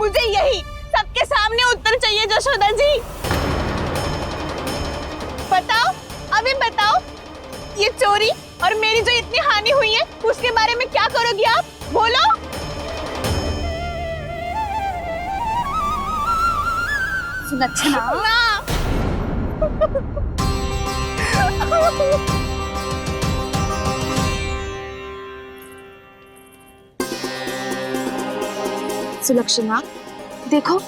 मुझे यही सबके सामने उत्तर चाहिए जशोदा जी। बताओ, अभी बताओ, ये चोरी और मेरी जो इतनी हानि हुई है उसके बारे में क्या करोगी आप? बोलो। सुलक्षणा, सुलक्षणा, देखो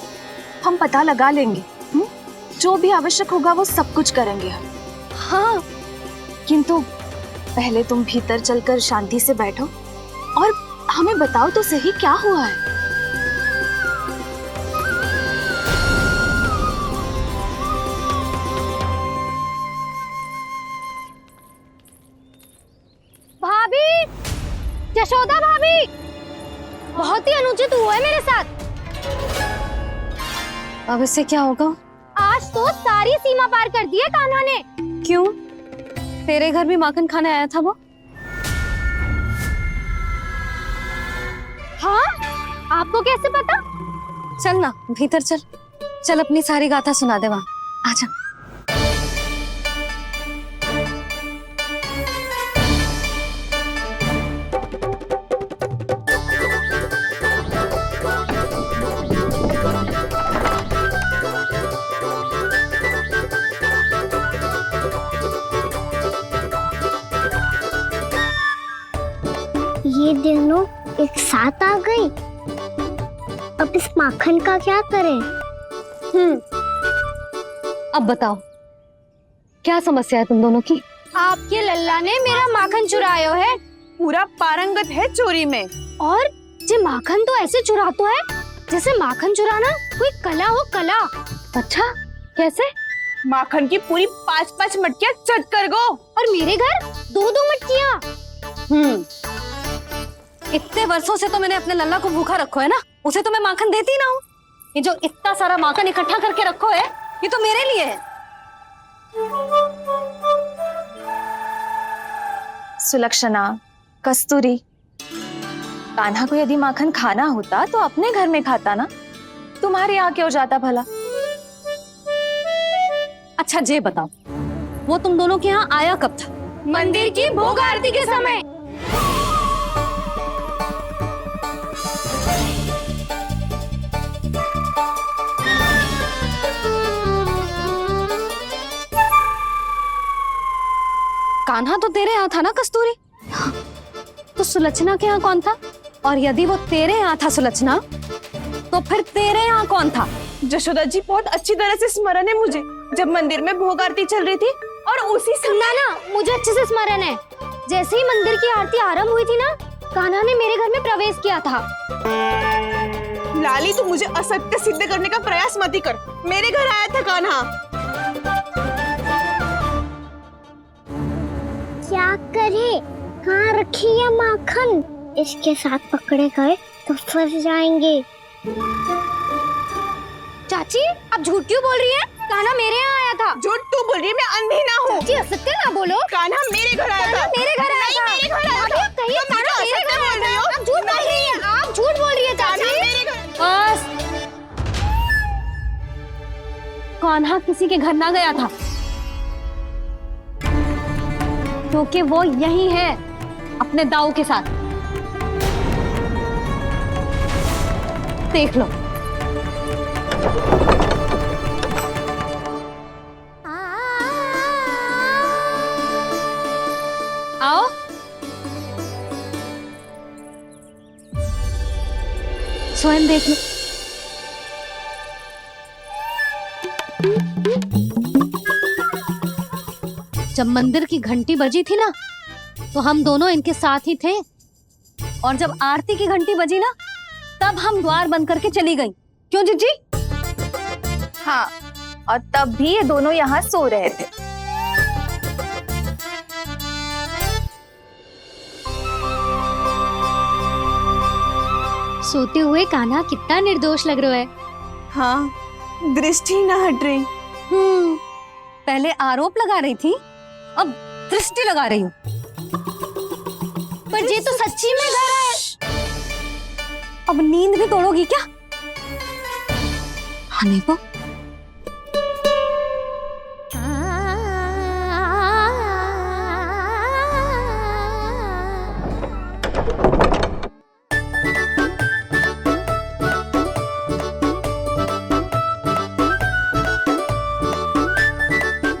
हम पता लगा लेंगे, जो भी आवश्यक होगा वो सब कुछ करेंगे हम। हाँ, किंतु पहले तुम भीतर चलकर शांति से बैठो और हमें बताओ तो सही क्या हुआ है। भाभी, यशोदा भाभी, बहुत ही अनुचित हुआ है मेरे साथ। अब इससे क्या होगा? आज तो सारी सीमा पार कर दी है कान्हा ने। क्यों? तेरे घर भी माखन खाने आया था वो? हाँ, आपको कैसे पता? चल ना भीतर चल, चल अपनी सारी गाथा सुना दे वहाँ। आजा। ये दोनों एक साथ आ गई। अब इस माखन का क्या करें? अब बताओ क्या समस्या है तुम दोनों की? आपके लल्ला ने मेरा माखन चुरायो है पूरा पारंगत है चोरी में। और जे माखन तो ऐसे चुरातो है जैसे माखन चुराना कोई कला हो, कला। अच्छा, कैसे? माखन की पूरी 5-5 मटकियां चट कर गो। और मेरे घर 2-2 मटकियां। इतने वर्षों से तो मैंने अपने लल्ला को भूखा रखो है ना, उसे तो मैं माखन देती ना हूँ। ये जो इतना सारा माखन इकट्ठा करके रखो है, ये तो मेरे लिए है। सुलक्षणा, कस्तूरी, कान्हा को यदि माखन खाना होता तो अपने घर में खाता ना, तुम्हारे यहाँ क्यों जाता भला? अच्छा ये बताओ, वो तुम दोनों के यहाँ आया कब था? मंदिर की भोग आरती के समय। कान्हा तो तेरे यहाँ था ना कस्तूरी? तो सुलक्षणा के यहाँ कौन था? और यदि वो तेरे यहाँ था सुलक्षणा, तो फिर तेरे यहाँ कौन था? जशोदा जी, बहुत अच्छी तरह से स्मरण है मुझे, जब मंदिर में भोग आरती चल रही थी और उसी समय ना, मुझे अच्छे से स्मरण है। जैसे ही मंदिर की आरती आरंभ हुई थी ना, कान्हा ने मेरे घर में प्रवेश किया था। लाली, तू मुझे असत्य सिद्ध करने का प्रयास मत ही कर। मेरे घर आया था कान्हा। क्या करे? कहाँ रखी है माखन? इसके साथ पकड़े गए तो फंस जाएंगे। चाची, आप झूठ क्यों बोल रही हैं? कान्हा मेरे यहाँ आया था। झूठ तू बोल रही है, मैं अंधी ना हूँ। चाची, असत्य ना बोलो। कान्हा मेरे घर आया था। मेरे घर आया था। मेरे घर आया था। कहिए कान्हा मेरे घर आया था। आप झूठ बोल रही हैं। आप झूठ बोल रही हैं चाची। बस, कान्हा किसी के घर ना गया था, क्योंकि वो यही है अपने दाऊ के साथ। देख लो। आओ। स्वयं देख लो। जब मंदिर की घंटी बजी थी ना, तो हम दोनों इनके साथ ही थे, और जब आरती की घंटी बजी ना, तब हम द्वार बंद करके चली गई। क्यों जीजी? हाँ, और तब भी ये दोनों यहाँ सो रहे थे। सोते हुए कान्हा कितना निर्दोष लग रहा है। हाँ, दृष्टि ना हट रही। पहले आरोप लगा रही थी, अब दृष्टि लगा रही हूँ। पर ये तो सच्ची में घर है। अब नींद भी तोड़ोगी क्या? खाने को।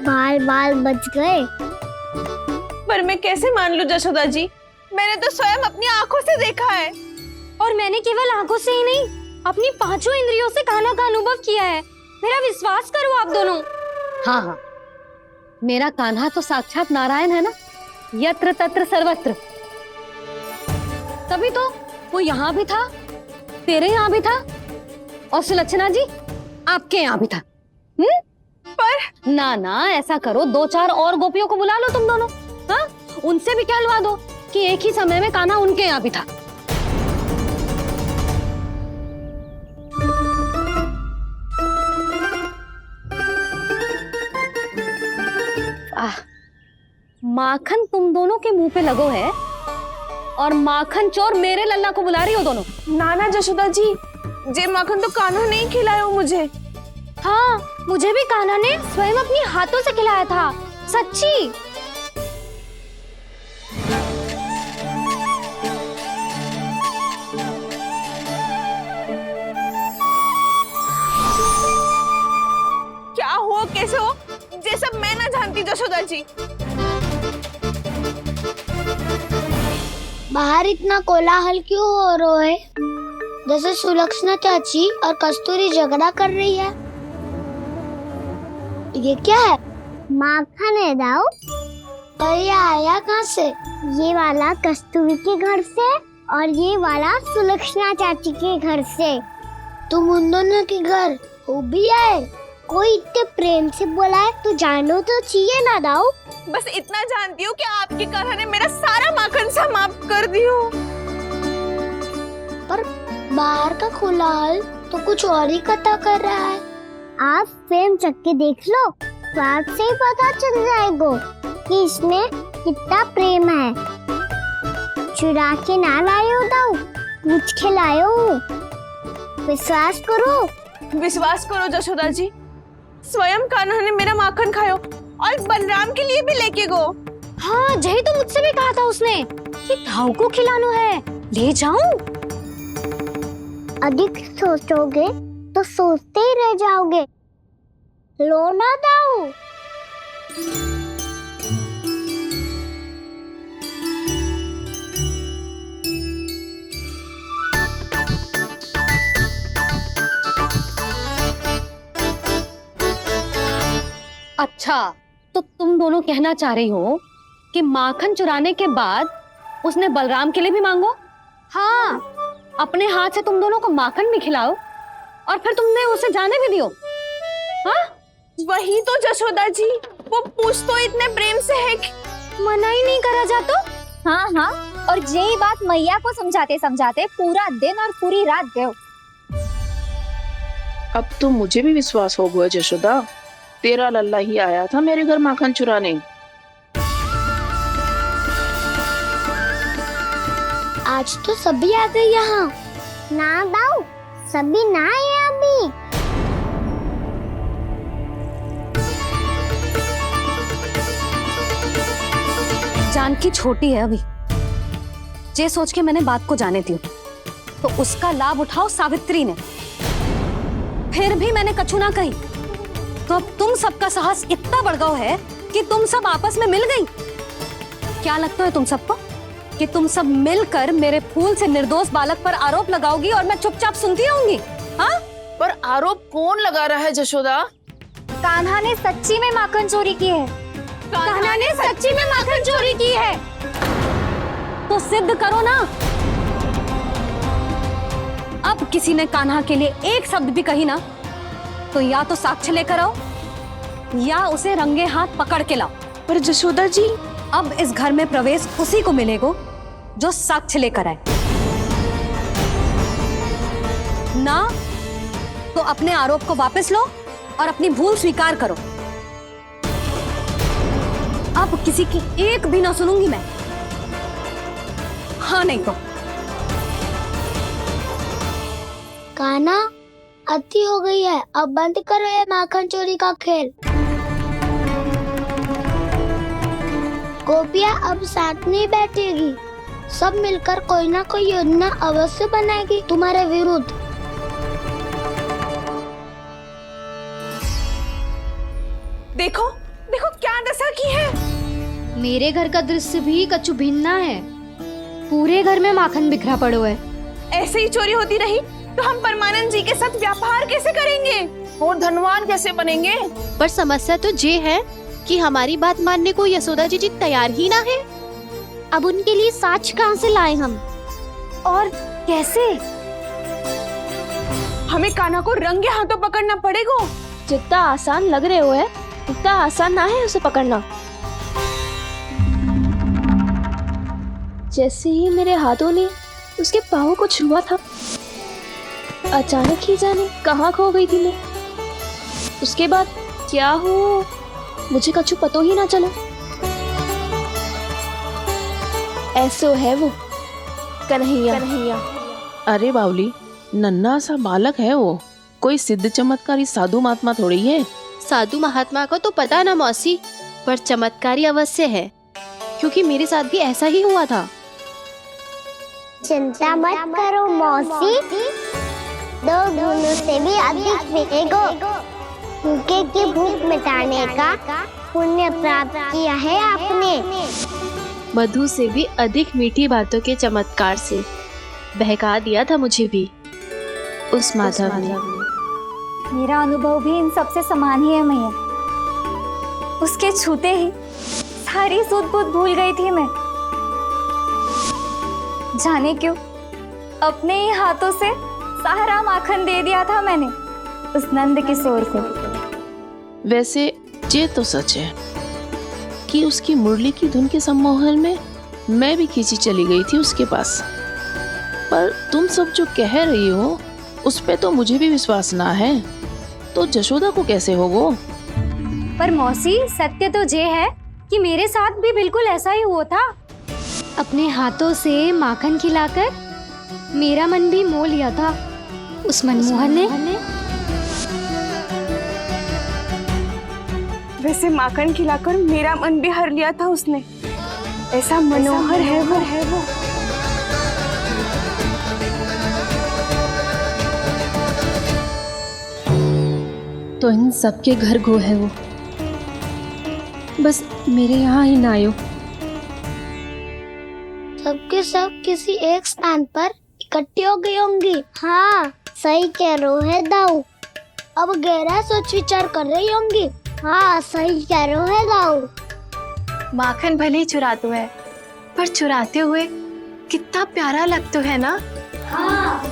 बाल बाल बच गए। पर मैं कैसे मान लूं जशोदा जी, मैंने तो स्वयं अपनी आंखों से देखा है। और मैंने केवल आंखों से ही नहीं, अपनी पांचों इंद्रियों से कान्हा का अनुभव किया है। मेरा विश्वास करो आप दोनों। हाँ हाँ, मेरा कान्हा तो साक्षात नारायण है ना, यत्र तत्र सर्वत्र। तभी तो वो यहाँ भी था, तेरे यहाँ भी था, और सुलक्षणा जी आपके यहाँ भी था। पर ना ना, ऐसा करो, 2-4 और गोपियों को बुला लो तुम दोनों। हाँ, उनसे भी कहलवा दो कि एक ही समय में कान्हा उनके यहाँ भी था। माखन तुम दोनों के मुंह पे लगो है, और माखन चोर मेरे लल्ला को बुला रही हो दोनों। नाना जशोदा जी, जे माखन तो कान्हा ने ही खिलाया मुझे। हाँ, मुझे भी कान्हा ने स्वयं अपनी हाथों से खिलाया था, सच्ची। क्या हो कैसे हो, ये सब मैं ना जानती जशोदा जी। बाहर इतना कोलाहल क्यों हो रहा है? जैसे सुलक्षणा चाची और कस्तूरी झगड़ा कर रही है। ये क्या है? माखन है दाऊ। और ये आया कहाँ से? ये वाला कस्तूरी के घर से और ये वाला सुलक्षणा चाची के घर से। तुम उन दोनों के घर हो भी आए? कोई इतने प्रेम से बोला है तो जानो तो चाहिए ना दाऊ। बस इतना जानती हूँ कि आपकी कान्हा ने मेरा सारा माखन समाप्त कर दियो। पर बाहर का कोलाहल तो कुछ और ही कथा कर रहा है। आप फिल्म चख के देख लो, तो आपसे ही पता चल जाएगा कि इसमें कितना प्रेम है। चुरा के ना लायो दाऊ, पूछ के लायो। विश्वास करो जशोदा जी, स्वयं कान्हा ने मेरा माखन खायो और बलराम के लिए भी लेके गो। हाँ, यही तो मुझसे भी कहा था उसने कि दाऊ को खिलाना है, ले जाऊं। अधिक सोचोगे तो सोचते ही रह जाओगे। लो ना दाऊ। अच्छा, तो तुम दोनों कहना चाह रही हो कि माखन चुराने के बाद उसने बलराम के लिए भी मांगो? हाँ, अपने हाथ से तुम दोनों को माखन भी खिलाओ और फिर तुमने उसे जाने भी दियो। हाँ, वही तो जशोदा जी, वो पूछ तो इतने प्रेम से है कि मना ही नहीं करा जा तो। हाँ हाँ, और यही बात मैया को समझाते समझाते पूरा दिन और पूरी रात गए। अब तो मुझे भी विश्वास हो गया जशोदा, तेरा लल्ला ही आया था मेरे घर माखन चुराने। आज तो सभी आ गए यहाँ। ना दाऊ, सभी ना आए अभी। जानकी छोटी है अभी, ये सोच के मैंने बात को जाने दी, तो उसका लाभ उठाओ सावित्री ने। फिर भी मैंने कछु ना कही, तो अब तुम सबका साहस इतना बढ़ गया है कि तुम सब आपस में मिल गई। क्या लगता है तुम सबको कि तुम सब मिलकर मेरे फूल से निर्दोष बालक पर आरोप लगाओगी और मैं चुपचाप सुनती रहूंगी? हाँ, पर आरोप कौन लगा रहा है जशोदा? कान्हा ने सच्ची में माखन चोरी की है। कान्हा ने सच्ची में माखन चोरी की है। तो सिद्ध करो ना। अब किसी ने कान्हा के लिए एक शब्द भी कही ना, तो या तो साक्ष्य लेकर आओ या उसे रंगे हाथ पकड़ के लाओ। पर जशोदा जी, अब इस घर में प्रवेश उसी को मिलेगा जो साक्ष्य लेकर आए। ना तो अपने आरोप को वापस लो और अपनी भूल स्वीकार करो। अब किसी की एक भी ना सुनूंगी मैं। हाँ नहीं तो कान्हा, अति हो गई है, अब बंद करो ये माखन चोरी का खेल। गोपिया अब साथ नहीं बैठेगी, सब मिलकर कोई ना कोई योजना अवश्य बनाएगी तुम्हारे विरुद्ध। देखो देखो क्या दशा की है। मेरे घर का दृश्य भी कछु भिन्न है। पूरे घर में माखन बिखरा पड़ो है। ऐसे ही चोरी होती रही तो हम परमानंद जी के साथ व्यापार कैसे करेंगे और धनवान कैसे बनेंगे? पर समस्या तो ये है कि हमारी बात मानने को यशोदा जी तैयार ही ना है। अब उनके लिए साक्ष कहाँ से लाएं हम? और कैसे? हमें कान्हा को रंगे हाथों पकड़ना पड़ेगा। जितना आसान लग रहे हो है उतना आसान ना है उसे पकड़ना। जैसे ही मेरे हाथों ने उसके पाँव को छुआ था, अचानक ही जाने कहाँ खो गई थी मैं। उसके बाद क्या हो मुझे कछु पतो ही ना चला। ऐसो है वो कन्हैया। अरे बावली, नन्हा सा बालक है वो, कोई सिद्ध चमत्कारी साधु महात्मा थोड़ी है। साधु महात्मा को तो पता ना मौसी, पर चमत्कारी अवश्य है, क्योंकि मेरे साथ भी ऐसा ही हुआ था। चिंता मत करो मौसी, 2 गुणों से भी अधिक मिलेगा। भूखे की भूख मिटाने का पुण्य प्राप्त किया है आपने। मधु से भी अधिक मीठी बातों के चमत्कार से बहका दिया था मुझे भी उस माधव ने। मेरा अनुभव भी इन सबसे समान ही है मैया। उसके छूते ही सारी सूध बूध भूल गई थी मैं। जाने क्यों अपने ही हाथों से सारा माखन दे दिया था मैंने उस नंद किशोर को। वैसे ये तो सच है कि उसकी मुरली की धुन के सम्मोहन में मैं भी खींची चली गई थी उसके पास। पर तुम सब जो कह रही हो उस पे तो मुझे भी विश्वास ना है, तो जशोदा को कैसे होगो? पर मौसी सत्य तो ये है कि मेरे साथ भी बिल्कुल ऐसा ही हुआ था। अपने हाथों से माखन खिलाकर मेरा मन भी मोह लिया था उस मनमोहन ने। वैसे माखन खिलाकर मेरा मन भी हर लिया था उसने। ऐसा मनोहर है वो। तो इन सबके घर गो है वो, बस मेरे यहाँ ही ना आयो। सबके सब किसी एक स्थान पर इकट्ठी हो गई होंगी। हाँ सही कह रहे है दाऊ। अब गहरा सोच विचार कर रही होंगी। हाँ सही कह रहे है दाऊ। माखन भले ही चुराते है, पर चुराते हुए कितना प्यारा लगता है ना। हाँ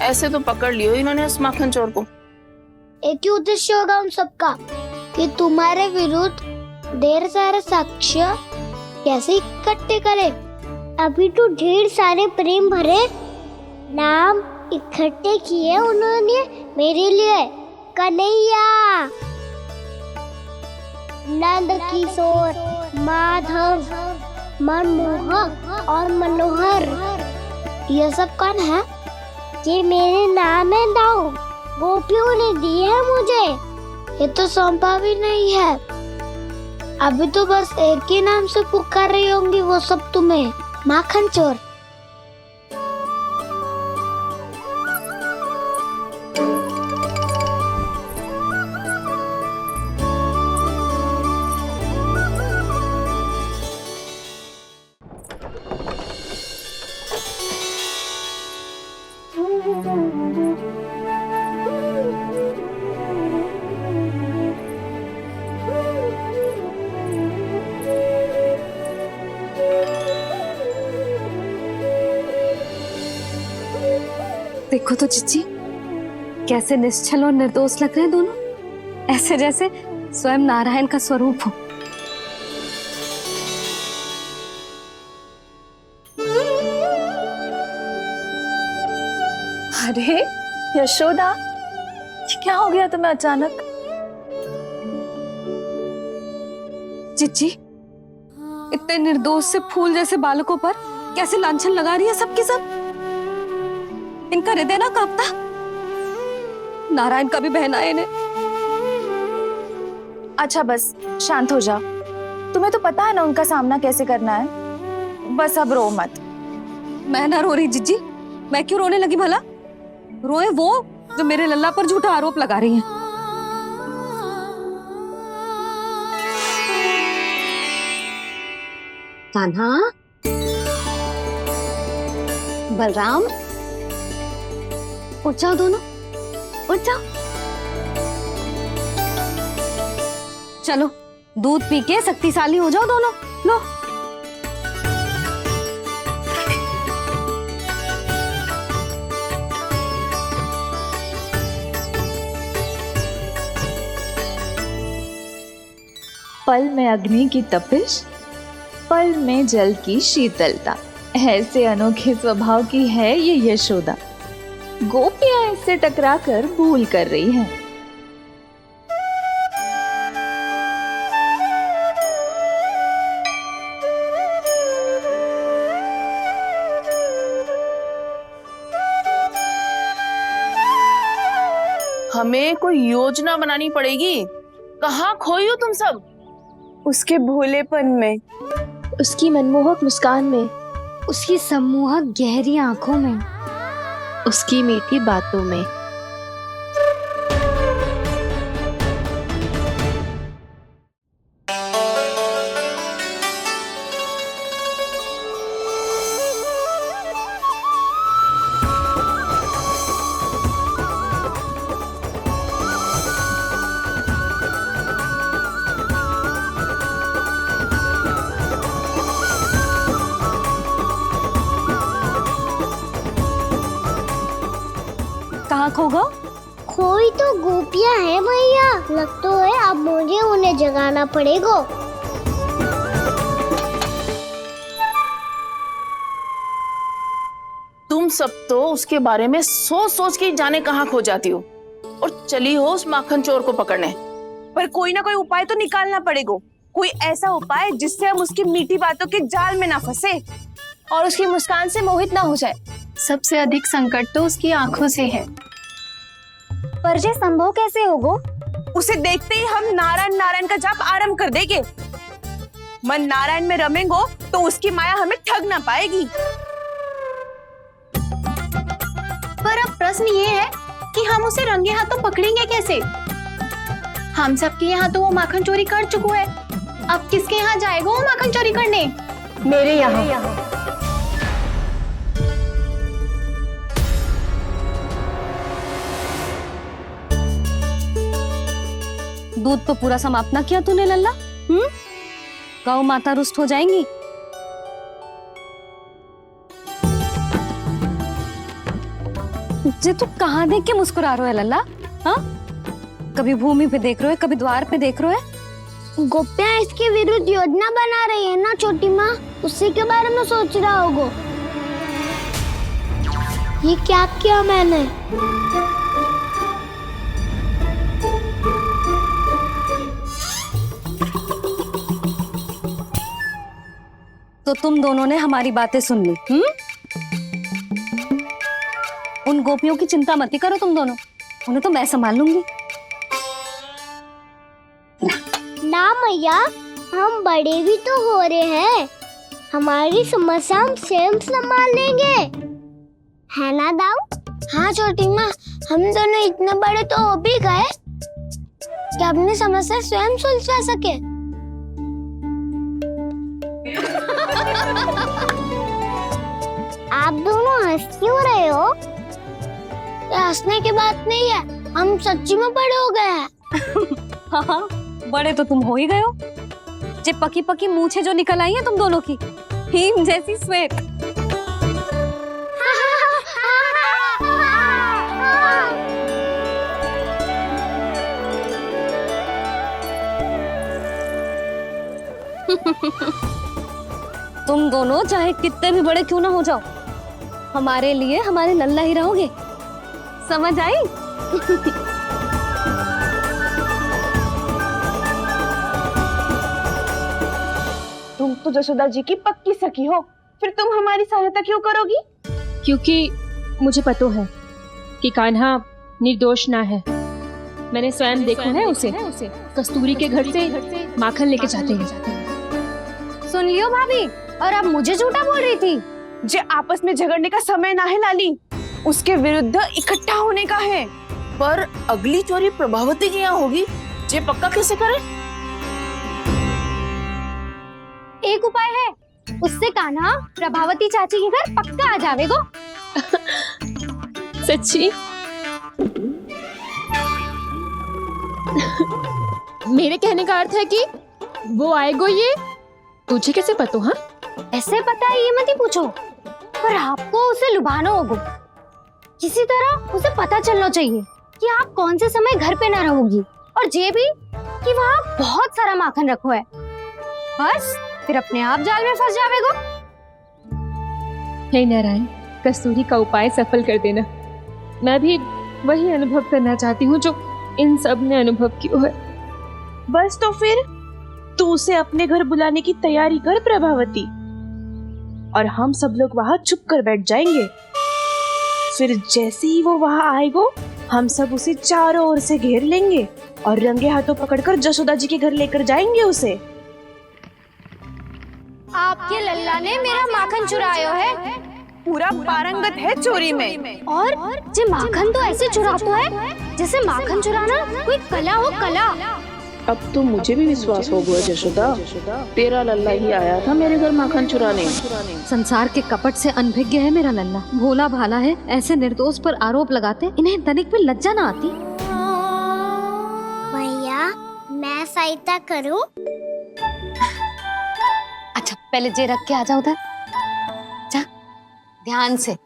ऐसे तो पकड़ लियो इन्होंने उस माखन चोर को। एक ही उद्देश्य होगा उन सबका कि तुम्हारे विरुद्ध ढेर सारे साक्ष्य कैसे इकट्ठे करे। अभी तो ढेर सारे प्रेम भरे नाम इकट्ठे किए उन्होंने मेरे लिए। कन्हैया, नंद किशोर, माधव, मनमोहक और मनोहर, ये सब कौन है? ये मेरे नाम है दाऊ। गोपियों ने दी है मुझे, ये तो सौंपा भी नहीं है। अभी तो बस एक ही नाम से पुकार रही होंगी वो सब तुम्हें, माखन चोर। देखो तो चिच्ची, कैसे निश्चल और निर्दोष लग रहे हैं दोनों, ऐसे जैसे स्वयं नारायण का स्वरूप हो। अरे यशोदा, ये क्या हो गया तुम्हें अचानक? चिच्ची, इतने निर्दोष से फूल जैसे बालकों पर कैसे लांछन लगा रही है सबके सब। इनका हृदय ना कांपता? नारायण का भी बहना है इन्हें। अच्छा बस शांत हो जा, तुम्हें तो पता है ना उनका सामना कैसे करना है। बस अब रो मत। मैं ना रो रही जिज्जी, मैं क्यों रोने लगी भला? रोए वो जो मेरे लल्ला पर झूठा आरोप लगा रही हैं। कान्हा, बलराम, उठ जाओ दोनों, उठ जाओ। चलो दूध पी के शक्तिशाली हो जाओ दोनों। लो पल में अग्नि की तपिश, पल में जल की शीतलता, ऐसे अनोखे स्वभाव की है ये यशोदा। गोपियां इससे टकराकर भूल कर रही हैं। हमें कोई योजना बनानी पड़ेगी। कहाँ खोई हो तुम सब? उसके भोलेपन में, उसकी मनमोहक मुस्कान में, उसकी सम्मोहक गहरी आंखों में, उसकी मीठी बातों में। कहाँ खो गो? कोई तो गोपियां हैं भैया, लगता है अब मुझे उन्हें जगाना पड़ेगा। तुम सब तो उसके बारे में सोच सोच के जाने कहाँ खो जाती हो और चली हो उस माखन चोर को पकड़ने। पर कोई ना कोई उपाय तो निकालना पड़ेगा, कोई ऐसा उपाय जिससे हम उसकी मीठी बातों के जाल में ना फंसे और उसकी मुस्कान से मोहित ना हो जाए। सबसे अधिक संकट तो उसकी आंखों से है। पर ये संभव कैसे होगा? उसे देखते ही हम नारायण नारायण का जाप आरंभ कर देंगे। मन नारायण में रमेंगो तो उसकी माया हमें ठग ना पाएगी। पर अब प्रश्न ये है कि हम उसे रंगे हाथों पकड़ेंगे कैसे? हम सबके यहाँ तो वो माखन चोरी कर चुका है, अब किसके यहाँ जाएगा वो माखन चोरी करने? मेरे यहाँ। दूध तो पूरा समाप्त ना किया तूने लल्ला। गौ माता रुष्ट हो जाएंगी। जे तू कहाँ देख के मुस्कुरा रहे है लल्ला? हाँ, कभी भूमि पे देख रहे हो, कभी द्वार पे देख रहे हो। गोपियां इसके विरुद्ध योजना बना रही है ना छोटी माँ, उसी के बारे में सोच रहा होगा। ये क्या किया मैंने? तो तुम दोनों ने हमारी बातें सुन ली। उन गोपियों की चिंता मत करो तुम दोनों, उन्हें तो मैं संभाल लूंगी। ना मैया, हम बड़े भी तो हो रहे हैं, हमारी समस्या हम स्वयं संभाल लेंगे, है ना दाऊ? हाँ छोटी माँ, हम दोनों इतने बड़े तो हो भी गए कि अपनी समस्या स्वयं सुलझा सके। आप दोनों हंस क्यों रहे हो? ये हंसने की बात नहीं है, हम सच्ची में बड़े हो गए हैं। हाँ, बड़े तो तुम हो ही गए हो। जे पकी पकी मूछें जो निकल आई हैं तुम दोनों की, हिम जैसी श्वेत। तुम दोनों चाहे कितने भी बड़े क्यों ना हो जाओ, हमारे लिए हमारे लल्ला ही रहोगे, समझ आई? तुम तो जसोदा जी की पक्की सखी हो, फिर तुम हमारी सहायता क्यों करोगी? क्योंकि मुझे पता है कि कान्हा निर्दोष ना है। मैंने स्वयं देखा है उसे कस्तूरी के घर से माखन लेके जाते हैं। सुन लियो भाभी, और अब मुझे झूठा बोल रही थी। जे आपस में झगड़ने का समय ना है लाली, उसके विरुद्ध इकट्ठा होने का है। पर अगली चोरी प्रभावती की यहाँ होगी, जे पक्का कैसे करे? एक उपाय है, उससे कान्हा प्रभावती चाची के घर पक्का आ जावेगो। सच्ची? मेरे कहने का अर्थ है कि वो आएगो, ये तुझे कैसे पता? हाँ, ऐसे पता है ये मत ही पूछो, पर आपको उसे लुभाना होगा। किसी तरह उसे पता चलना चाहिए कि आप कौन से समय घर पे ना रहोगी, और ये भी कि वहाँ बहुत सारा माखन रखो है। बस फिर अपने आप जाल में फंस जावेगो। हे नारायण, कस्तूरी का उपाय सफल कर देना। मैं भी वही अनुभव करना चाहती हूँ जो इन सब ने अनुभव किया है। बस तो फिर तू उसे अपने घर बुलाने की तैयारी कर प्रभावती, और हम सब लोग वहाँ चुप कर बैठ जाएंगे। फिर जैसे ही वो वहाँ आएगो, हम सब उसे चारों ओर से घेर लेंगे और रंगे हाथों पकड़कर जसोदा जी के घर लेकर जाएंगे उसे। आपके लल्ला ने मेरा माखन चुरायो है, पूरा पारंगत है चोरी में। और जे माखन तो ऐसे चुरातो है जैसे माखन चुराना कोई कला हो, कला। अब तो मुझे भी विश्वास हो गया जशोदा, तेरा लल्ला ही आया था मेरे घर माखन चुराने। संसार के कपट से अनभिज्ञ है मेरा लल्ला, भोला भाला है। ऐसे निर्दोष पर आरोप लगाते इन्हें तनिक भी लज्जा ना आती। भैया मैं सहायता करूं? अच्छा पहले जे रख के आ जाओ उधर, जा ध्यान से।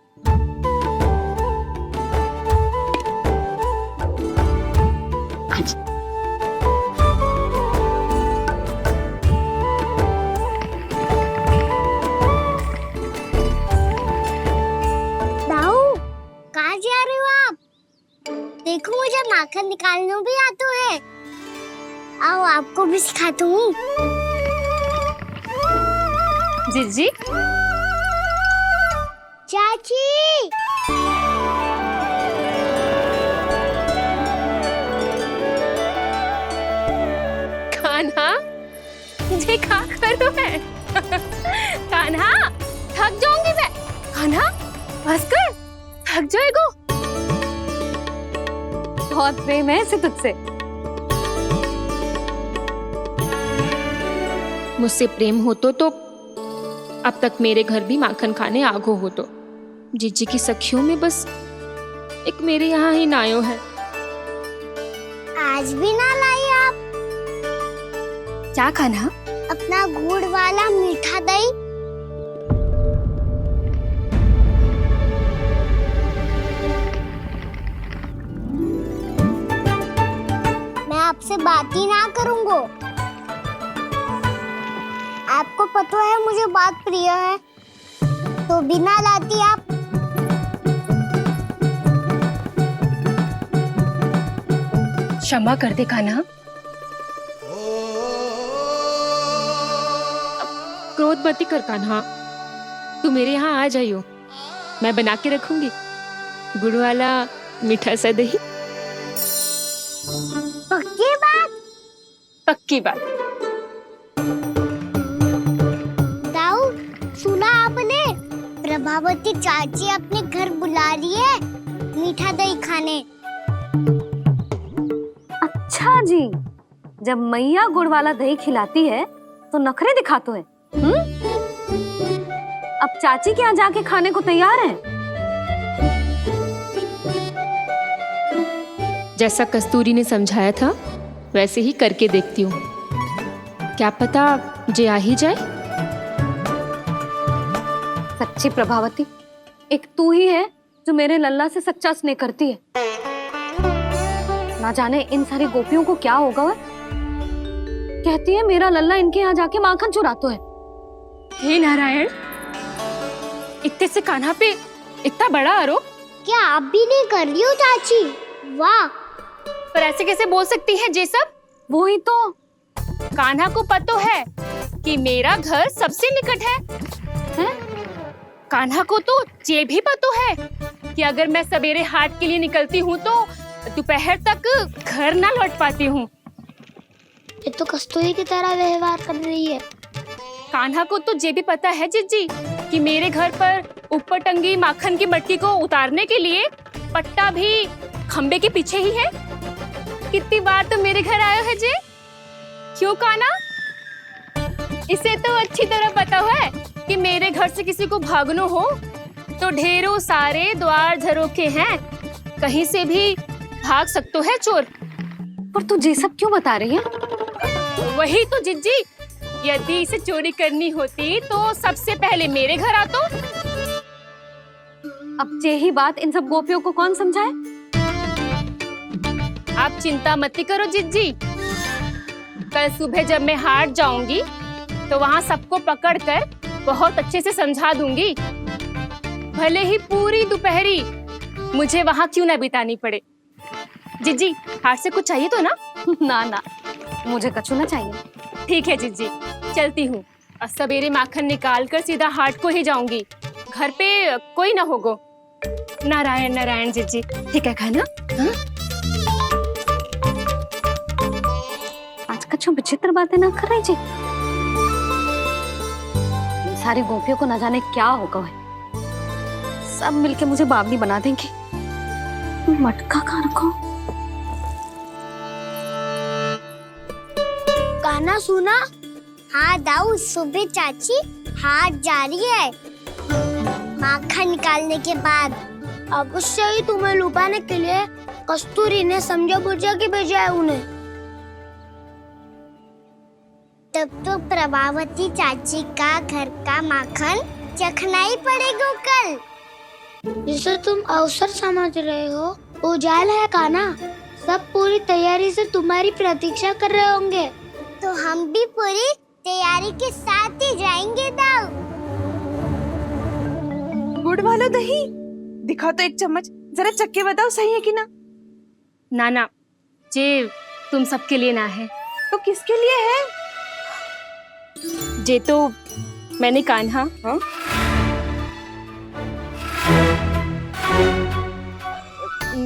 दाऊ, कहाँ जा रहे हो आप? देखो मुझे माखन निकालना भी आता है। आओ आपको भी सिखाता हूँ। जीजी, चाची, कान्हा, मुझे क्या करो है? कान्हा, थक जाऊंगी मैं। कान्हा, बस कर, थक जाएगो। बहुत प्रेम है इसे तुझसे। मुझसे प्रेम हो तो अब तक मेरे घर भी माखन खाने आगो हो। तो जीजी की सखियों में बस एक मेरे यहाँ ही नायो है। आज भी ना लाई आप? क्या खाना? अपना गुड़ वाला मीठा दही। मैं आपसे बात ही ना करूंगा। आपको पता है मुझे बात प्रिय है, तो बिना लाती आप। क्षमा कर दे कान्हा। क्रोध मत कर कान्हा, तू मेरे यहाँ आ जाइयो, मैं बना के रखूंगी गुड़ वाला मीठा सा दही। पक्की बात? पक्की बात। दाऊ, सुना आपने? प्रभावती चाची अपने घर बुला रही है मीठा दही खाने। अच्छा जी, जब मैया गुड़ वाला दही खिलाती है तो नखरे दिखाते हैं। अब चाची के यहाँ जाके खाने को तैयार हैं। जैसा कस्तूरी ने समझाया था वैसे ही करके देखती हूँ, क्या पता जे आ ही जाए। सच्ची प्रभावती, एक तू ही है जो मेरे लल्ला से सच्चा स्नेह करती है। ना जाने इन सारी गोपियों को क्या होगा। वह कहती है मेरा लल्ला इनके यहाँ जाके माखन चुराता है। हे नारायण, इतने से कान्हा पे इतना बड़ा आरोप? क्या आप भी नहीं कर रही हो चाची? वाह, पर ऐसे कैसे बोल सकती है जे सब? वो ही तो, कान्हा को पता है कि मेरा घर सबसे निकट है? कान्हा को तो ये भी पता है कि अगर मैं सवेरे हाट के लिए निकलती हूँ तो दोपहर तक घर ना लौट पाती हूँ। ये तो कस्तूरी की तरह व्यवहार कर रही है। कान्हा को तो ये भी पता है जिज्जी कि मेरे घर पर ऊपर टंगी माखन की मटकी को उतारने के लिए पट्टा भी खंबे के पीछे ही है। कितनी बार तो मेरे घर आयो है जी। क्यों कान्हा? इसे तो अच्छी तरह पता है कि मेरे घर से किसी को भागनो हो तो ढेरों सारे द्वार झरोखे हैं, कहीं से भी भाग सकते है चोर। पर तू ये सब क्यों बता रही है? वही तो जिज्जी, यदि इसे चोरी करनी होती तो सबसे पहले मेरे घर आतो। अब यही बात इन सब गोपियों को कौन समझाए? आप चिंता मत करो जिज्जी, कल सुबह जब मैं हाट जाऊंगी तो वहाँ सबको पकड़कर बहुत अच्छे से समझा दूंगी, भले ही पूरी दोपहरी मुझे वहाँ क्यों ना बितानी पड़े। जिज्जी, हाट से कुछ चाहिए तो ना? ना ना, मुझे कछु ना चाहिए। ठीक है जिज्जी, चलती हूँ। और सवेरे माखन निकाल कर सीधा हाट को ही जाऊंगी, घर पे कोई ना होगो। नारायण नारायण जिज्जी, ठीक है खाना? हाँ? आज कछु विचित्र बातें ना कर रही जी। सारी गोपियों को न जाने क्या होगा है, सब मिलके मुझे बावली बना देंगे। मटका कहाँ रखो? गाना सुना? हाँ दाऊ, सुबह चाची हाथ जा रही है माखन निकालने के बाद। अवश्य ही तुम्हें लुभाने के लिए कस्तूरी ने समझा बुझा के भेजा है उन्हें। तब तो प्रभावती चाची का घर का माखन चखना ही पड़ेगा कल। जिसे तुम अवसर समझ रहे हो, उजाल है काना। सब पूरी तैयारी से तुम्हारी प्रतीक्षा कर रहे होंगे। तो हम भी पूरी तैयारी के साथ ही जाएंगे दाऊ। गुड़ वाला दही दिखा तो एक चम्मच, जरा चख के बताओ सही है कि ना। नाना, जे तुम सबके लिए ना है तो किसके लिए है? जे तो मैंने कान्हा, हाँ?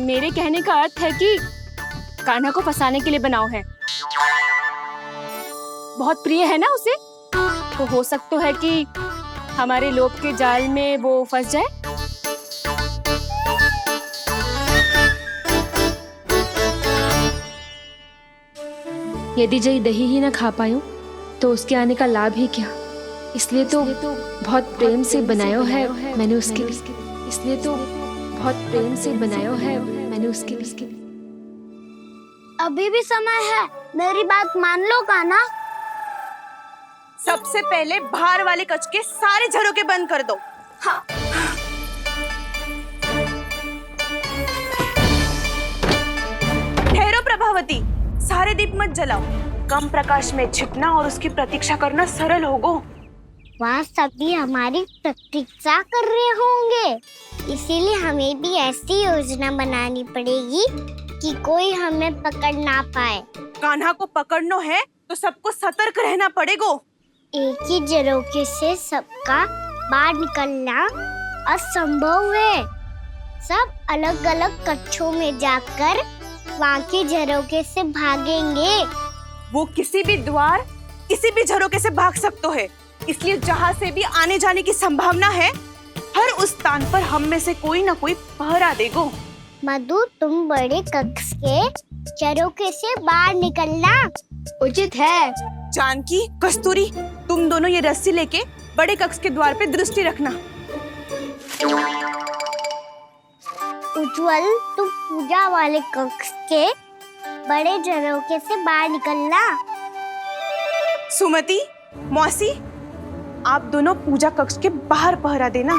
मेरे कहने का अर्थ है कि कान्हा को फंसाने के लिए बनाओ है। बहुत प्रिय है ना उसे, तो हो सकता है कि हमारे लोभ के जाल में वो फंस जाए। यदि जय दही ही ना खा पायो तो उसके आने का लाभ ही क्या। इसलिए तो बहुत प्रेम से बनायो है मैंने उसके लिए। इसलिए तो बहुत प्रेम से बनायो है मैंने उसके लिए। अभी भी समय है, मेरी बात मान लो काना। सबसे पहले बाहर वाले कच के सारे झरोके बंद कर दो। हाँ। ठहरो प्रभावती, सारे दीप मत जलाओ। कम प्रकाश में छिपना और उसकी प्रतीक्षा करना सरल होगो। वहाँ सभी हमारी प्रतीक्षा कर रहे होंगे, इसीलिए हमें भी ऐसी योजना बनानी पड़ेगी कि कोई हमें पकड़ ना पाए। कान्हा को पकड़ना है तो सबको सतर्क रहना पड़ेगा। एक ही झरोखे से सबका बाहर निकलना असंभव है। सब अलग अलग कक्षों में जाकर वहाँ के झरोखे से भागेंगे। वो किसी भी द्वार, किसी भी झरोखे से भाग सकते है, इसलिए जहाँ से भी आने जाने की संभावना है, हर उस स्थान पर हम में से कोई ना कोई पहरा देगो। मधु, तुम बड़े कक्ष के झरोखे से बाहर निकलना उचित है। जानकी, कस्तूरी, तुम दोनों ये रस्सी लेके बड़े कक्ष के द्वार पे दृष्टि रखना। उज्जवल, तुम पूजा वाले कक्ष के बड़े झरोखे से बाहर निकलना। सुमति, मौसी, आप दोनों पूजा कक्ष के बाहर पहरा देना।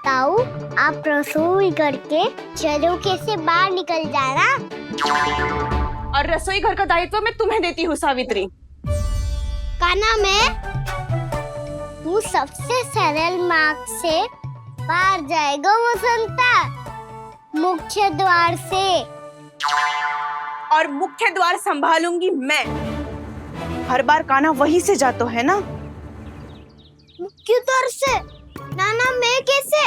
ताऊ, आप रसोई करके झरोखे से बाहर निकल जाना। और रसोई घर का दायित्व मैं तुम्हें देती हूँ सावित्री। काना, मैं तू सबसे सरल मार्ग से बाहर जाएगा वसंता, मुख्य द्वार से। और मुख्य द्वार संभालूंगी मैं। हर बार कान्हा वहीं से जाता है ना। मुख्य द्वार से? नाना, मैं कैसे?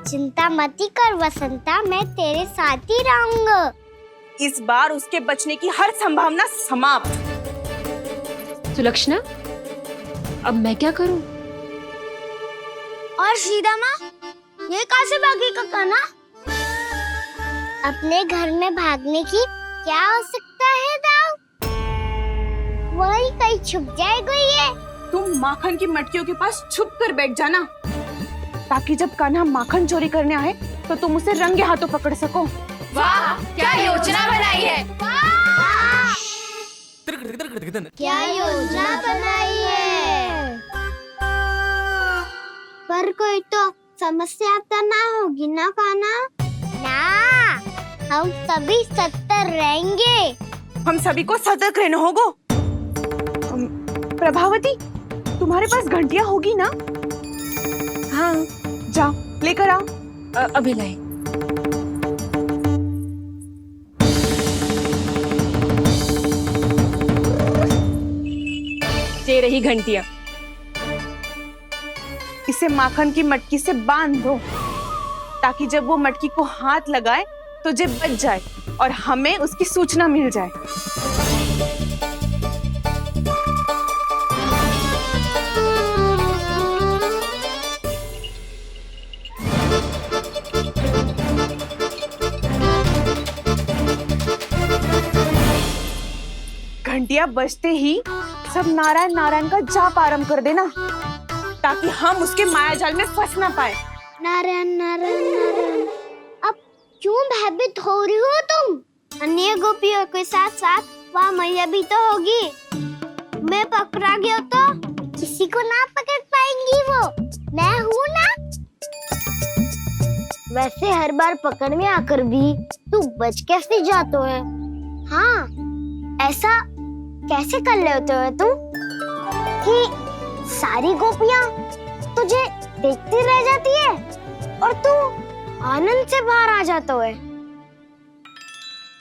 चिंता मत ही कर वसंता, मैं तेरे साथ ही रहूंगा। इस बार उसके बचने की हर संभावना समाप्त। सुलक्षणा, अब मैं क्या करूं? और सीधा माँ, ये कहाँ से भागेगा कान्हा? अपने घर में भागने की क्या हो सकता है दाऊ? वही कहीं छुप जाएगा ये। तुम माखन की मटकियों के पास छुप कर बैठ जाना, ताकि जब कान्हा माखन चोरी करने आए तो तुम उसे रंगे हाथों पकड़ सको। वाह, क्या योजना बनाई है! क्या योजना बनाई है? पर कोई तो समस्या तो ना होगी ना कान्हा? ना, हम सभी सतर्क रहेंगे। हम सभी को सतर्क रहना होगा। प्रभावती, तुम्हारे पास घंटियां होगी ना? हाँ, जाओ लेकर आओ। अभी लाई। ये रही घंटियां। इसे माखन की मटकी से बांध दो, ताकि जब वो मटकी को हाथ लगाए तो जे बच जाए और हमें उसकी सूचना मिल जाए। घंटियां बजते ही सब नारायण नारायण का जाप आरंभ कर देना, ताकि हम उसके मायाजाल में फंस ना पाए। नारायण नारायण नारायण। अब क्यों भयभीत हो रही हो तुम? अन्य गोपियों के साथ साथ वहाँ मैया भी तो होगी। मैं पकड़ा गया तो किसी को ना पकड़ पाएंगी वो, मैं हूँ ना। वैसे हर बार पकड़ में आकर भी तू बच कैसे जाता है? हाँ, ऐसा कैसे कर लेते हो तुम कि सारी गोपियाँ तुझे देखती रह जाती है और तू आनंद से बाहर आ जाता है?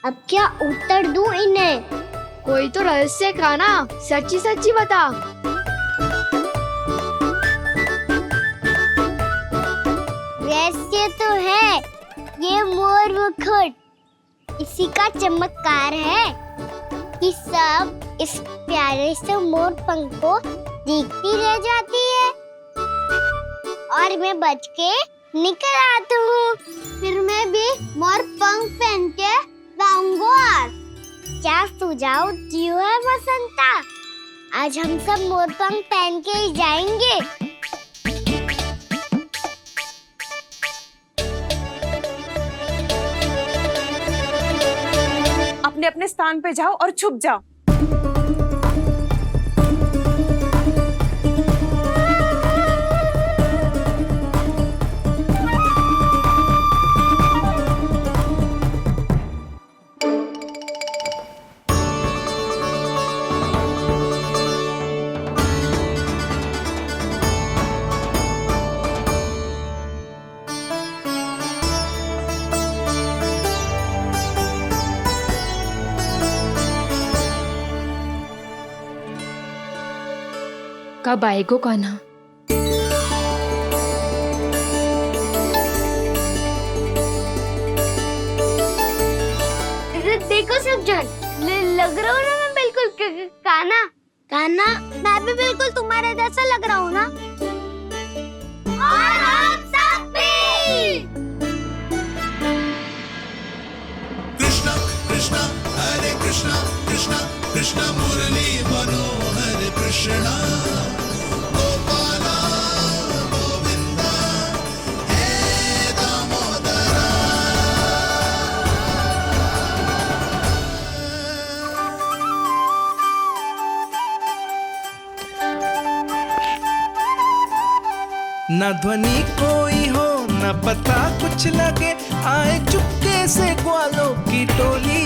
अब क्या उत्तर दूं इन्हें? कोई तो रहस्य कान्हा, सच्ची सच्ची बता। रहस्य तो है, ये मोर मुकुट इसी का चमत्कार है कि सब इस प्यारे से मोर पंख को देखती रह जाती है और मैं बच के निकल आता हूँ। फिर मैं भी मोर पंख पहन के गाऊंगा। क्या सुझाव दियो है वसंता? आज हम सब मोर पंख पहन के ही जाएंगे। अपने अपने स्थान पे जाओ और छुप जाओ। कब आएगो कान्हा? देखो सब जन, लग रहा हूँ ना मैं बिल्कुल कान्हा? कान्हा, मैं भी बिल्कुल तुम्हारे जैसा लग रहा हूँ ना? और हम सब भी। कृष्णा कृष्णा हरे कृष्णा कृष्णा कृष्णा मुरली मनोहर कृष्णा गोपाला गोविंदा हे दामोदरा। न ध्वनि कोई हो न पता कुछ लगे, आए चुपके से ग्वालों की टोली।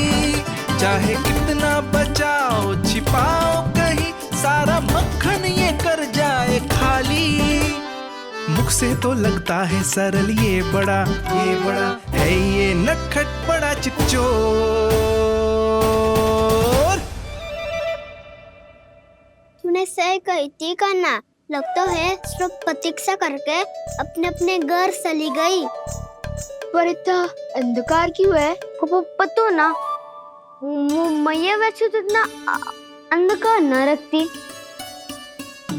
चाहे कितना बचाओ छिपाओ कहीं, सारा मक्खन ये कर जाए खाली। मुख से तो लगता है सरल, ये बड़ा है ये नटखट बड़ा चिपचोर। तूने सही कही थी कान्हा, लगता है सब प्रतीक्षा करके अपने अपने घर चली गई। पर इतना अंधकार क्यों है? पतो ना, मैया वैसे तो इतना अंधकार न रखती।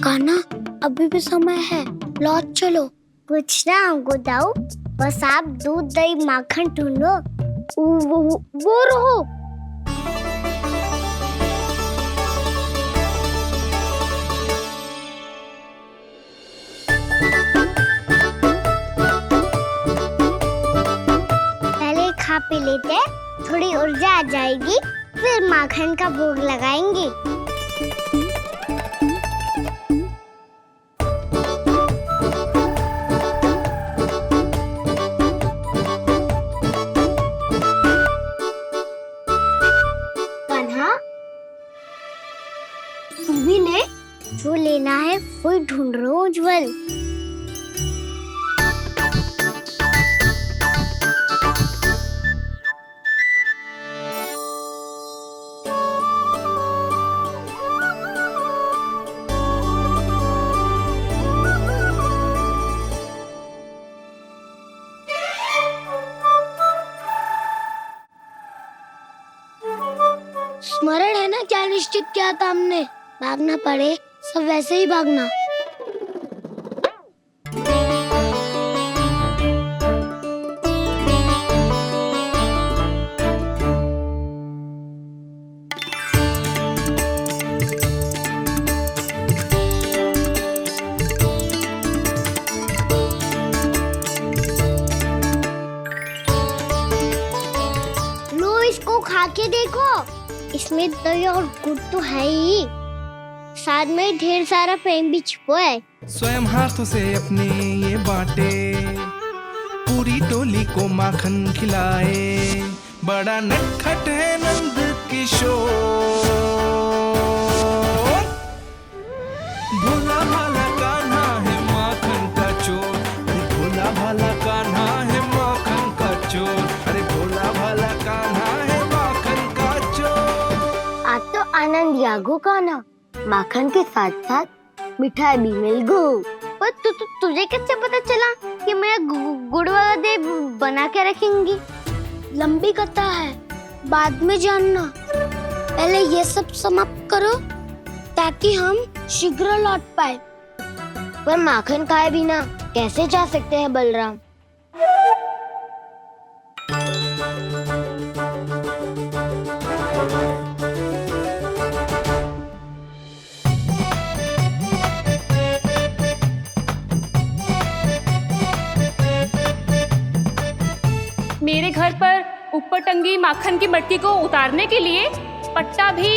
कान्हा, अभी भी समय है, लौट चलो। कुछ ना हमको दाऊ, बस आप दूध दही माखन ढूंढो। वो रहो। पहले खा पी लेते, थोड़ी ऊर्जा आ जाएगी, फिर माखन का भोग लगाएंगे। कान्हा, तू भी ले, जो लेना है वो ढूंढ रहा हूँ उज्जवल। स्मरण है ना क्या निश्चित किया था हमने? भागना पड़े सब वैसे ही भागना। लो, इसको खा के देखो, इसमें दही और गुड़ तो है ही, साथ में ढेर सारा प्रेम भी छिपा है। स्वयं हाथों से अपने ये बांटे, पूरी टोली को माखन खिलाए, बड़ा नटखट है नंद किशोर। भोला भाला कान्हा है माखन का चोर, अरे भोला भाला कान्हा है माखन का चोर, अरे भोला भाला कान्हा है माखन का चोर। आज तो आनंद यागो कान्हा, माखन के साथ साथ मिठाई भी मिल गई। पर तुझे कैसे पता चला कि मैं गुड़ वाला दे बना के रखेंगी? लंबी कथा है, बाद में जानना। पहले ये सब समाप्त करो ताकि हम शीघ्र लौट पाए। पर माखन खाए बिना कैसे जा सकते हैं बलराम? मेरे घर पर ऊपर टंगी माखन की मटकी को उतारने के लिए पट्टा भी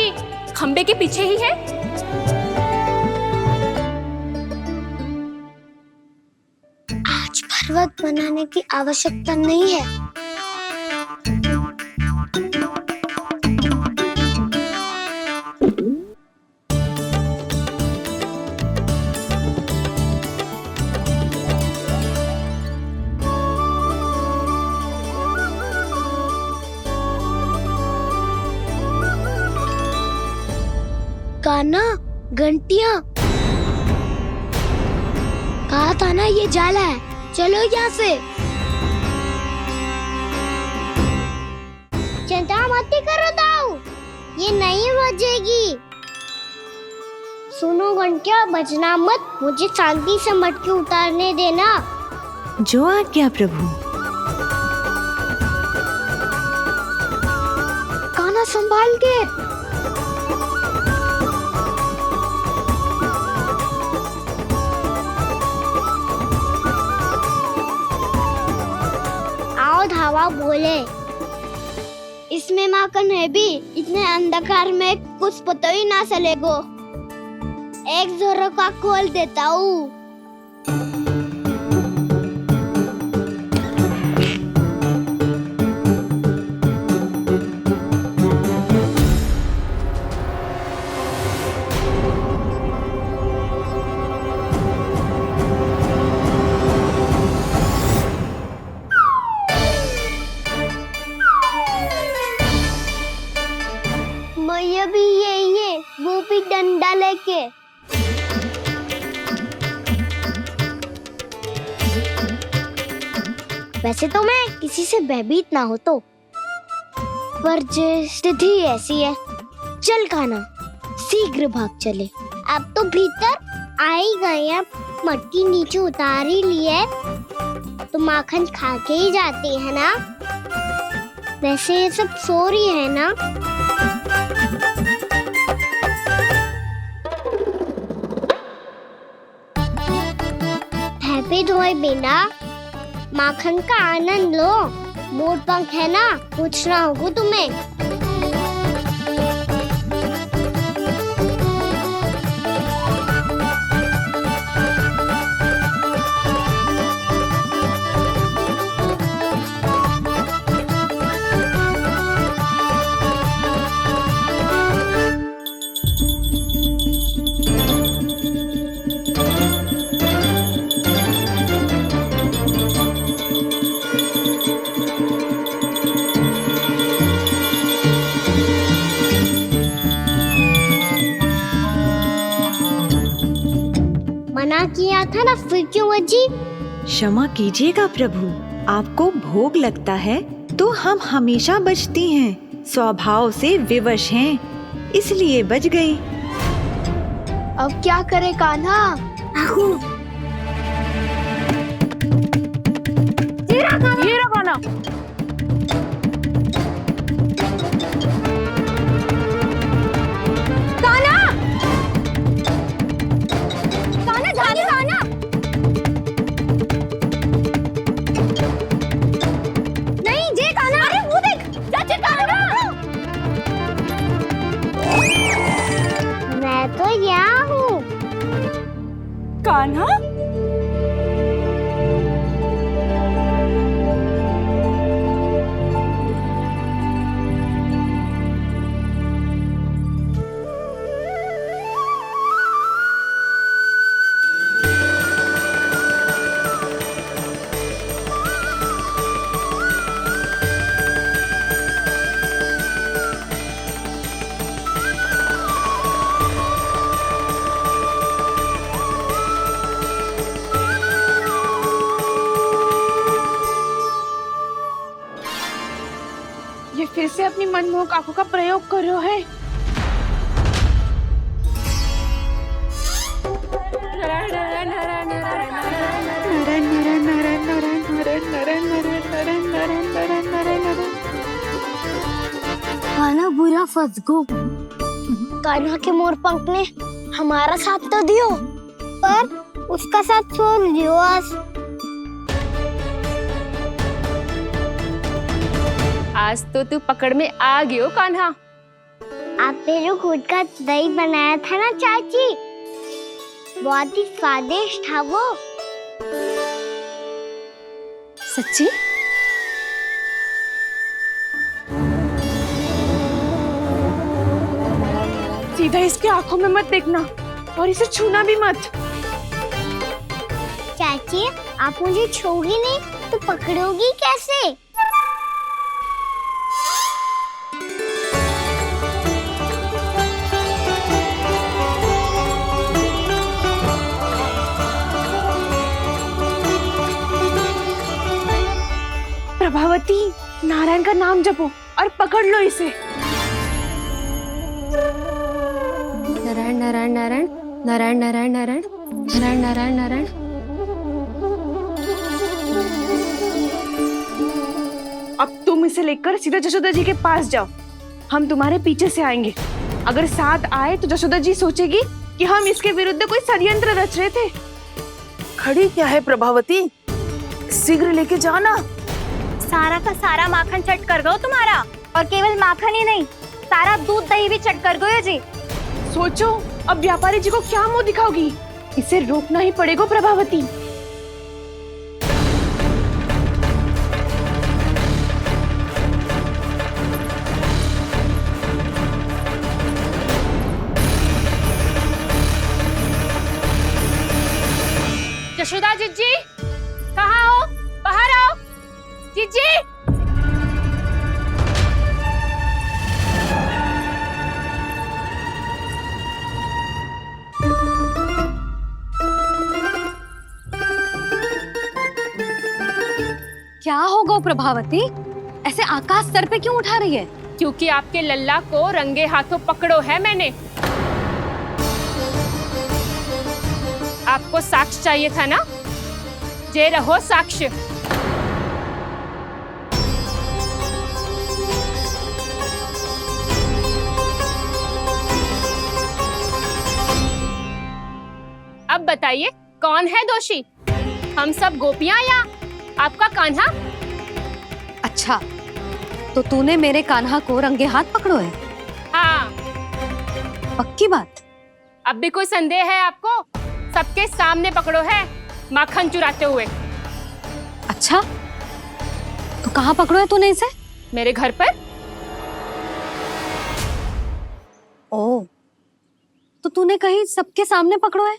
खंबे के पीछे ही है। आज पर्वत बनाने की आवश्यकता नहीं है। कान्हा, घंटियां, कहा था ना ये जाला है, चलो यहाँ से। चिंता मत करो दाऊ, ये नहीं बजेगी। सुनो घंटिया, बजना मत, मुझे शांति से मटकी उतारने देना। जो आज्ञा प्रभु। कान्हा संभाल के। धावा बोले, इसमें माखन है भी, इतने अंधकार में कुछ पता ही ना चलेगो। एक जोरों का खोल देता हूँ। मैया भी यही है, वो भी डंडा लेके। वैसे तो मैं किसी से भयभीत ना हो तो, पर जे स्थिति ऐसी है, चल कान्हा शीघ्र भाग चले। अब तो भीतर आ ही गए हैं, मटकी नीचे उतार ही ली है तो माखन खा के ही जाते हैं ना। वैसे ये सब सो रही है ना। हैप्पी धोए बिना माखन का आनंद लो। मोर पंख है ना, पूछना होगा तुम्हें। मना किया था ना, फिर क्यों अजी? क्षमा कीजिएगा प्रभु, आपको भोग लगता है तो हम हमेशा बचती हैं, स्वभाव से विवश हैं, इसलिए बच गई। अब क्या करे कान्हा? ये रहा कान्हा। मैं तो यहाँ हूँ। कान्हा ये फिर से अपनी मनमोहक आंखों का प्रयोग कर रहे है। कान्हा बुरा फंस गो। कान्हा के मोर पंख ने हमारा साथ तो दियो, पर उसका साथ छोड़ दियो आज तो तू पकड़ में आ गयो कान्हा। आपने जो खुद का दही बनाया था ना चाची, बहुत ही स्वादिष्ट था वो। सच्ची? सीधा इसके आंखों में मत देखना और इसे छूना भी मत। चाची आप मुझे छोगी नहीं तो पकड़ोगी कैसे? प्रभावती, नारायण का नाम जपो और पकड़ लो इसे। नारायण नारायण नारायण नारायण नारायण नारायण नारायण नारायण नारायण। अब तुम इसे लेकर सीधा जशोदा जी के पास जाओ, हम तुम्हारे पीछे से आएंगे। अगर साथ आए तो जशोदा जी सोचेगी कि हम इसके विरुद्ध कोई षड्यंत्र रच रहे थे। खड़ी क्या है प्रभावती, शीघ्र लेके जाना। सारा का सारा माखन चट कर गयो तुम्हारा, और केवल माखन ही नहीं, सारा दूध दही भी चट कर गयो जी। सोचो अब व्यापारी जी को क्या मुंह दिखाओगी, इसे रोकना ही पड़ेगा प्रभावती। यशोदा जीजी, कहाँ हो? बाहर आओ जीजी। को प्रभावती, ऐसे आकाश सर पे क्यों उठा रही है? क्योंकि आपके लल्ला को रंगे हाथों पकड़ो है मैंने। आपको साक्ष्य चाहिए था ना, जे रहो साक्ष्य। अब बताइए कौन है दोषी, हम सब गोपियां या आपका कान्हा? अच्छा, तो तूने मेरे कान्हा को रंगे हाथ पकड़ो है? हाँ। पक्की बात? अब भी कोई संदेह है आपको? सबके सामने पकड़ो है माखन चुराते हुए। अच्छा, तो कहाँ पकड़ो है तूने इसे? मेरे घर पर। ओ, तो तूने कहीं सबके सामने पकड़ो है?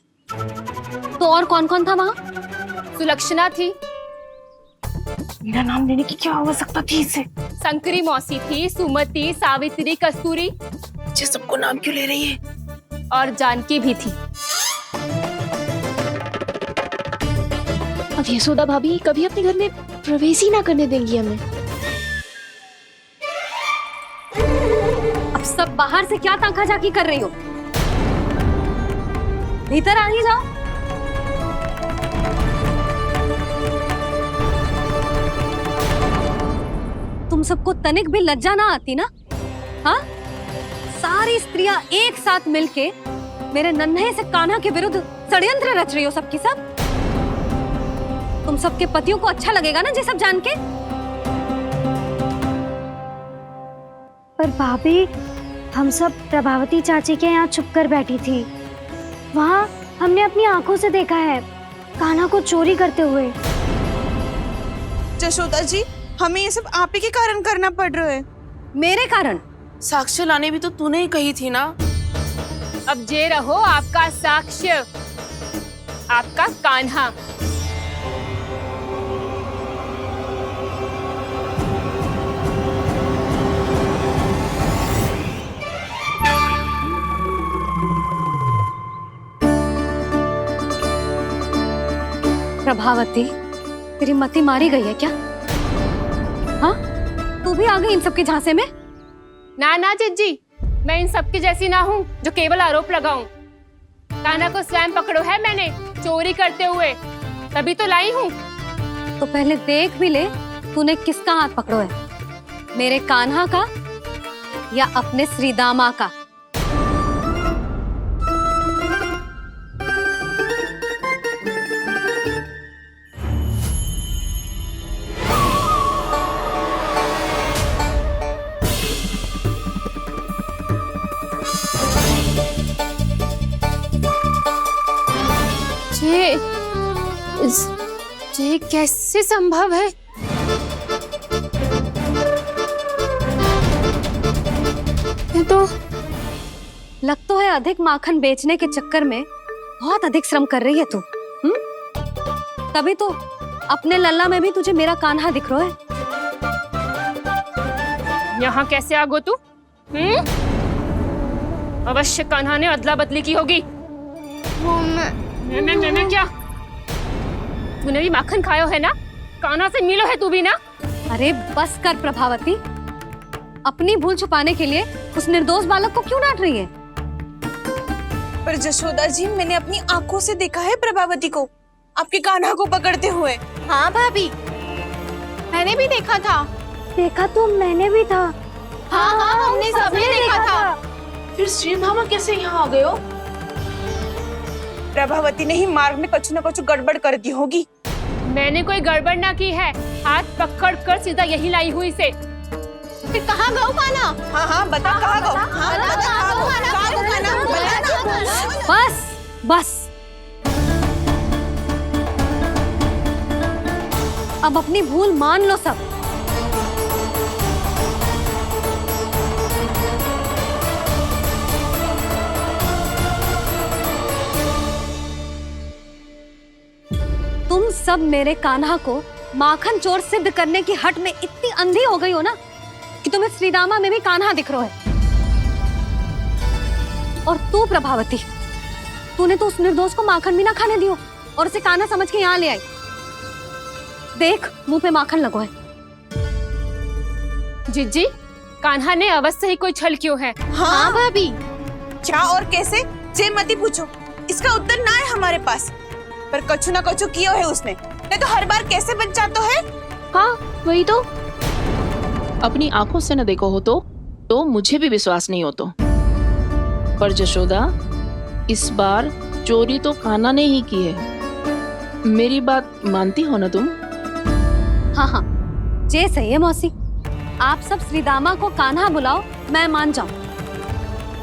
तो और कौन कौन था वहाँ? सुलक्षणा थी। मेरा नाम लेने की क्या आवश्यकता थी इसे? संकरी मौसी थी, सुमति, सावित्री, कस्तूरी। ये सबको नाम क्यों ले रही है? और जानकी भी थी। अब यशोदा भाभी कभी अपने घर में प्रवेश ही ना करने देंगी हमें। अब सब बाहर से क्या ताका झाकी कर रही हो? भीतर आ ही जाओ। तुम सबको तनिक भी लज्जा ना आती ना? हाँ, सारी स्त्रियां एक साथ मिलके मेरे नन्हे से कान्हा के विरुद्ध षड्यंत्र रच रही हो सबकी सब। तुम सबके पतियों को अच्छा लगेगा ना ये सब जान के? पर भाभी, हम सब प्रभावती चाची के यहाँ छुप कर बैठी थी। वहाँ हमने अपनी आंखों से देखा है कान्हा को चोरी करते हुए। यशोदा जी, हमें ये सब आप ही के कारण करना पड़ रहा है। मेरे कारण? साक्ष्य लाने भी तो तूने ही कही थी ना। अब जे रहो आपका साक्ष्य, आपका कान्हा। प्रभावती, तेरी मति मारी गई है क्या? हाँ, तू भी आ गई इन सबके झांसे में? ना ना जिज्जी, मैं इन सबकी जैसी ना हूँ जो केवल आरोप लगाऊं। कान्हा को स्वयं पकड़ो है मैंने चोरी करते हुए, तभी तो लाई हूँ। तो पहले देख भी ले तूने किसका हाथ पकड़ो है, मेरे कान्हा का या अपने श्रीदामा का? ये कैसे संभव है? ये तो लग तो है अधिक माखन बेचने के चक्कर में बहुत अधिक श्रम कर रही है तू। तभी तो अपने लल्ला में भी तुझे मेरा कान्हा दिख रहा है। यहाँ कैसे आ गो तू? अवश्य कान्हा ने अदला बदली की होगी। मैं क्या? तूने भी माखन खायो है ना? कान्हा से मिलो है तू भी ना? अरे बस कर प्रभावती, अपनी भूल छुपाने के लिए उस निर्दोष बालक को क्यों डांट रही है? पर यशोदा जी, मैंने अपनी आंखों से देखा है प्रभावती को आपके कान्हा को पकड़ते हुए। हाँ भाभी, मैंने भी देखा था। देखा तो मैंने भी था। हाँ हाँ, हमने सबने देखा था। फिर श्रीधामा कैसे यहाँ आ गए हो? प्रभावती ने ही मार्ग में कुछ न कुछ गड़बड़ कर दी होगी। मैंने कोई गड़बड़ ना की है, हाथ पकड़ कर सीधा यही लाई हुई से। फिर कहाँ गौ कान्हा? हाँ हाँ, बता कहाँ गो? हाँ बता कहाँ गो? कहाँ गो कान्हा? बता ना। बस बस, अब अपनी भूल मान लो सब। तुम सब मेरे कान्हा को माखन चोर सिद्ध करने की हट में इतनी अंधी हो गई हो ना कि तुम्हें श्रीदामा में भी कान्हा दिख रहा है। और तू प्रभावती, तूने तो उस निर्दोष को माखन भी ना खाने दियो और उसे कान्हा समझ के यहाँ ले आई। देख, मुंह पे माखन लगो है, जिज्जी, कान्हा ने अवश्य ही कोई छल क्यों है। हाँ भाभी, क्या और कैसे जे मती पूछो, इसका उत्तर ना है हमारे पास। पर कछु ना कछु कियो है उसने, नहीं तो हर बार कैसे बच जातो है। हाँ वही तो, अपनी आंखों से न देखो हो तो मुझे भी विश्वास नहीं हो तो। पर जशोदा, इस बार चोरी तो कान्हा ने ही की है। मेरी बात मानती हो ना तुम? हाँ हाँ, जे सही है मौसी। आप सब श्रीदामा को कान्हा बुलाओ, मैं मान जाऊं।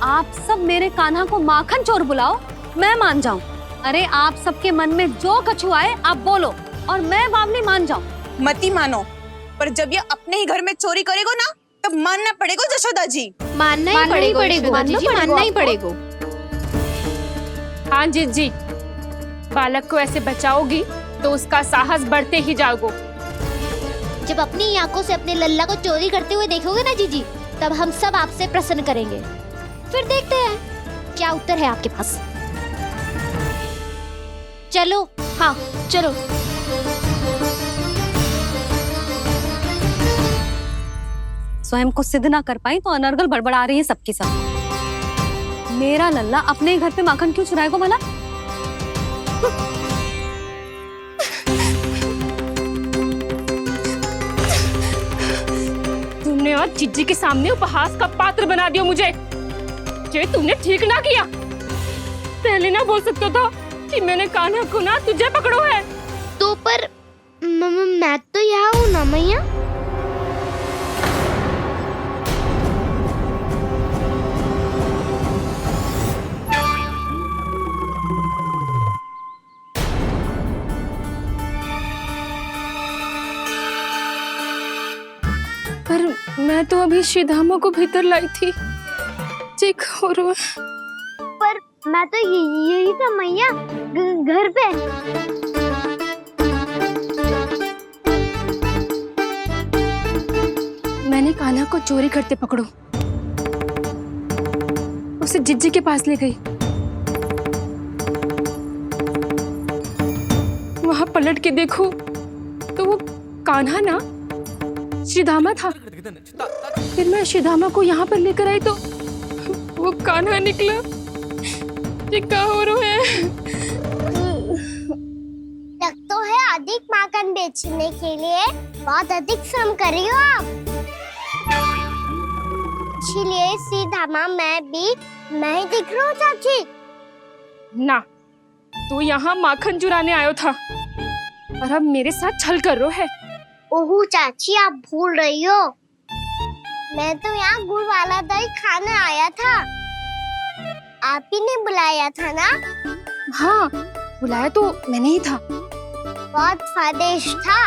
आप सब मेरे कान्हा को माखन चोर बुलाओ, मैं मान जाऊं। अरे आप सबके मन में जो कछु आए आप बोलो और मैं बावली मान जाऊं। मती मानो, पर जब ये अपने ही घर में चोरी करेगो ना, तब मानना पड़ेगा जशोदा जी। मानना ही पड़ेगा जी, मानना ही पड़ेगा। हाँ जिज्जी, बालक को ऐसे बचाओगी तो उसका साहस बढ़ते ही जाओगे। जब अपनी आंखों से अपने लल्ला को चोरी करते हुए देखोगे ना जीजी, तब हम सब आपसे प्रसन्न करेंगे। फिर देखते हैं क्या उत्तर है आपके पास। चलो। हाँ चलो। स्वयं को सिद्ध ना कर पाई तो अनर्गल बड़बड़ा रही है सबकी सब। मेरा लल्ला अपने घर पे माखन क्यों चुराएगा भला? तुमने आज जिज्जी के सामने उपहास का पात्र बना दिया मुझे। ये तुमने ठीक ना किया। पहले ना बोल सकता था कि मैंने कान्हा को ना तुझे पकड़ो है। तो पर मैं तो यहाँ हूँ ना मैया। पर मैं तो अभी श्रीधामा को भीतर लाई थी। चेक हो रहा है। पर मैं तो यही था मैया, घर पे। मैंने कान्हा को चोरी करते पकड़ो, उसे जिज्जी के पास ले गई। वहां पलट के देखो तो वो कान्हा ना श्रीधामा था। फिर मैं श्रीधामा को यहाँ पर लेकर आई तो वो कान्हा निकला। ये क्या हो रहा है? लग तो है अधिक माखन बेचने के लिए बहुत अधिक श्रम कर रही हो आप। इसलिए श्रीधामा मैं ही दिख रहा हूँ चाची। ना, तू यहाँ माखन चुराने आयो था और अब मेरे साथ छल कर रो है। ओह चाची, आप भूल रही हो, मैं तो यहाँ गुड़ वाला दही खाने आया था। आप ही ने बुलाया था ना? हाँ, बुलाया तो मैंने ही था। बहुत स्वादिष्ट था।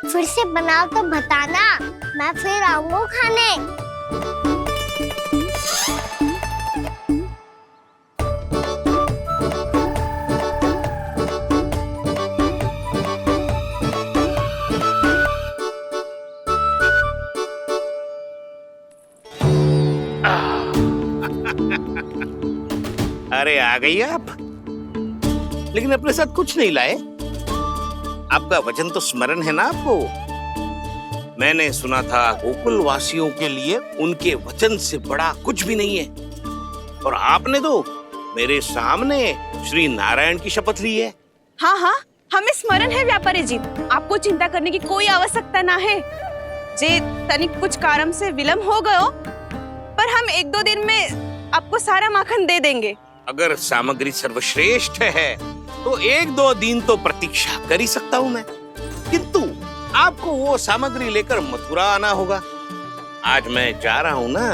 फिर से बनाओ तो बताना, मैं फिर आऊंगा खाने। अरे आ गई आप, लेकिन अपने साथ कुछ नहीं लाए। आपका वचन तो स्मरण है ना आपको? मैंने सुना था गोकुल वासियों के लिए उनके वचन से बड़ा कुछ भी नहीं है। और आपने तो मेरे सामने श्री नारायण की शपथ ली है। हाँ हाँ, हमें स्मरण है व्यापारी जी। आपको चिंता करने की कोई आवश्यकता ना है। जे तनिक कुछ कारण से विलंब हो गयो, पर हम 1-2 दिन में आपको सारा माखन दे देंगे। अगर सामग्री सर्वश्रेष्ठ है तो 1-2 दिन तो प्रतीक्षा कर ही सकता हूँ मैं, किंतु आपको वो सामग्री लेकर मथुरा आना होगा। आज मैं जा रहा हूँ ना।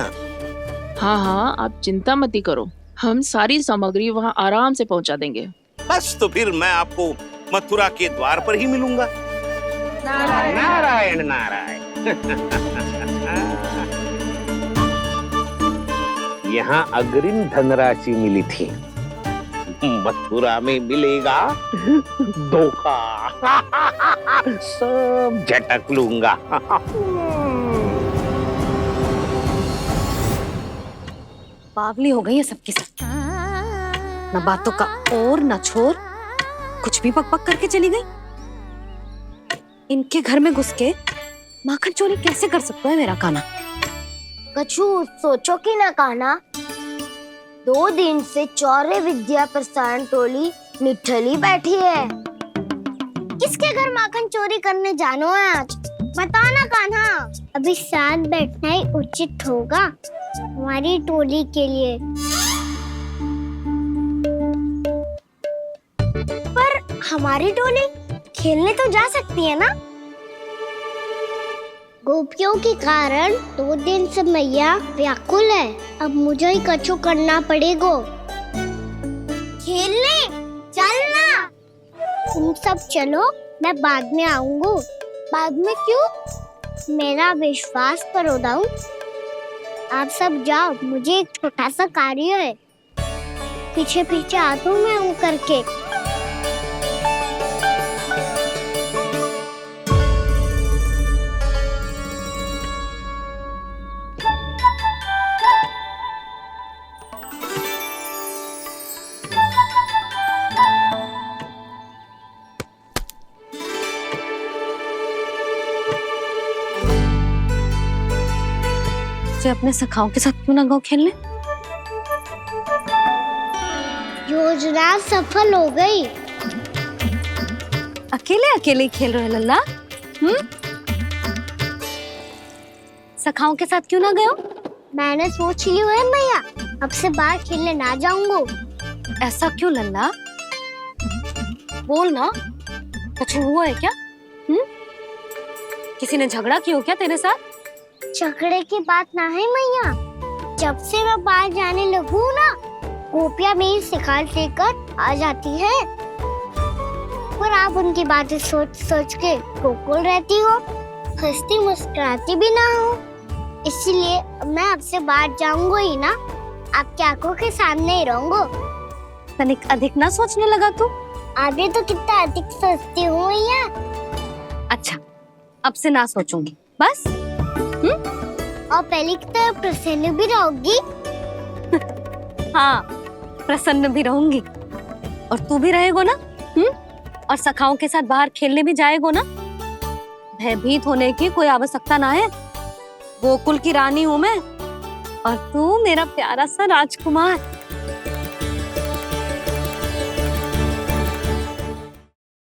हाँ हाँ, आप चिंता मत करो, हम सारी सामग्री वहाँ आराम से पहुँचा देंगे। बस तो फिर मैं आपको मथुरा के द्वार पर ही मिलूंगा। नारायण नारायण। यहाँ अग्रिम धनराशि मिली थी, मथुरा में मिलेगा धोखा। सब झटक लूंगा। बावली हो गई है सबकी सब। न बातों का और न छोर, कुछ भी पक पक करके चली गई। इनके घर में घुस के माखन चोरी कैसे कर सकता है मेरा कान्हा? कछु सोचो कि ना कान्हा, 2 दिन से चौर्य विद्या प्रसारण टोली निठली बैठी है। किसके घर माखन चोरी करने जानो है आज? बता ना कान्हा। अभी साथ बैठना ही उचित होगा हमारी टोली के लिए। पर हमारी टोली खेलने तो जा सकती है ना? गोपियों के कारण 2 दिन से मैया व्याकुल है। अब मुझे ही कछु करना पड़ेगा। खेलने चलना। तुम सब चलो, मैं बाद में आऊंगा। बाद में क्यों? मेरा विश्वास करो दाऊ। आप सब जाओ, मुझे एक छोटा सा कार्य है। पीछे पीछे आता हूँ मैं करके। अपने सखाओं के साथ क्यों ना गो खेलने? योजना सफल हो गई। अकेले अकेले खेल रहे लल्ला? सखाओं के साथ क्यों ना गए? मैंने सोच लिया है मैया, अब से बाहर खेलने ना जाऊंगा। ऐसा क्यों लल्ला? बोल ना, कुछ हुआ है क्या? किसी ने झगड़ा किया हो क्या तेरे साथ? झगड़े की बात ना है मैया। जब से मैं बाहर जाने लगू ना, गोपियां मेरी शिकायत लेकर आ जाती है। पर आप उनकी बातें सोच सोच के गोकुल रहती हो, हंसती मुस्कुराती भी ना हो। इसलिए मैं आपसे बाहर जाऊंगा ही ना, आपकी आंखों के सामने ही रहूंगा। तनिक अधिक ना सोचने लगा तू? आगे तो कितना अधिक सोचती हूँ मैया। अच्छा, अब से ना सोचूंगी बस। और पहले की तरह प्रसन्न भी रहोगी? हाँ, प्रसन्न भी रहूंगी। और तू भी रहेगा ना? और सखाओं के साथ बाहर खेलने भी जाएगा ना? भयभीत होने की कोई आवश्यकता ना है। गोकुल की रानी हूँ मैं, और तू मेरा प्यारा सा राजकुमार।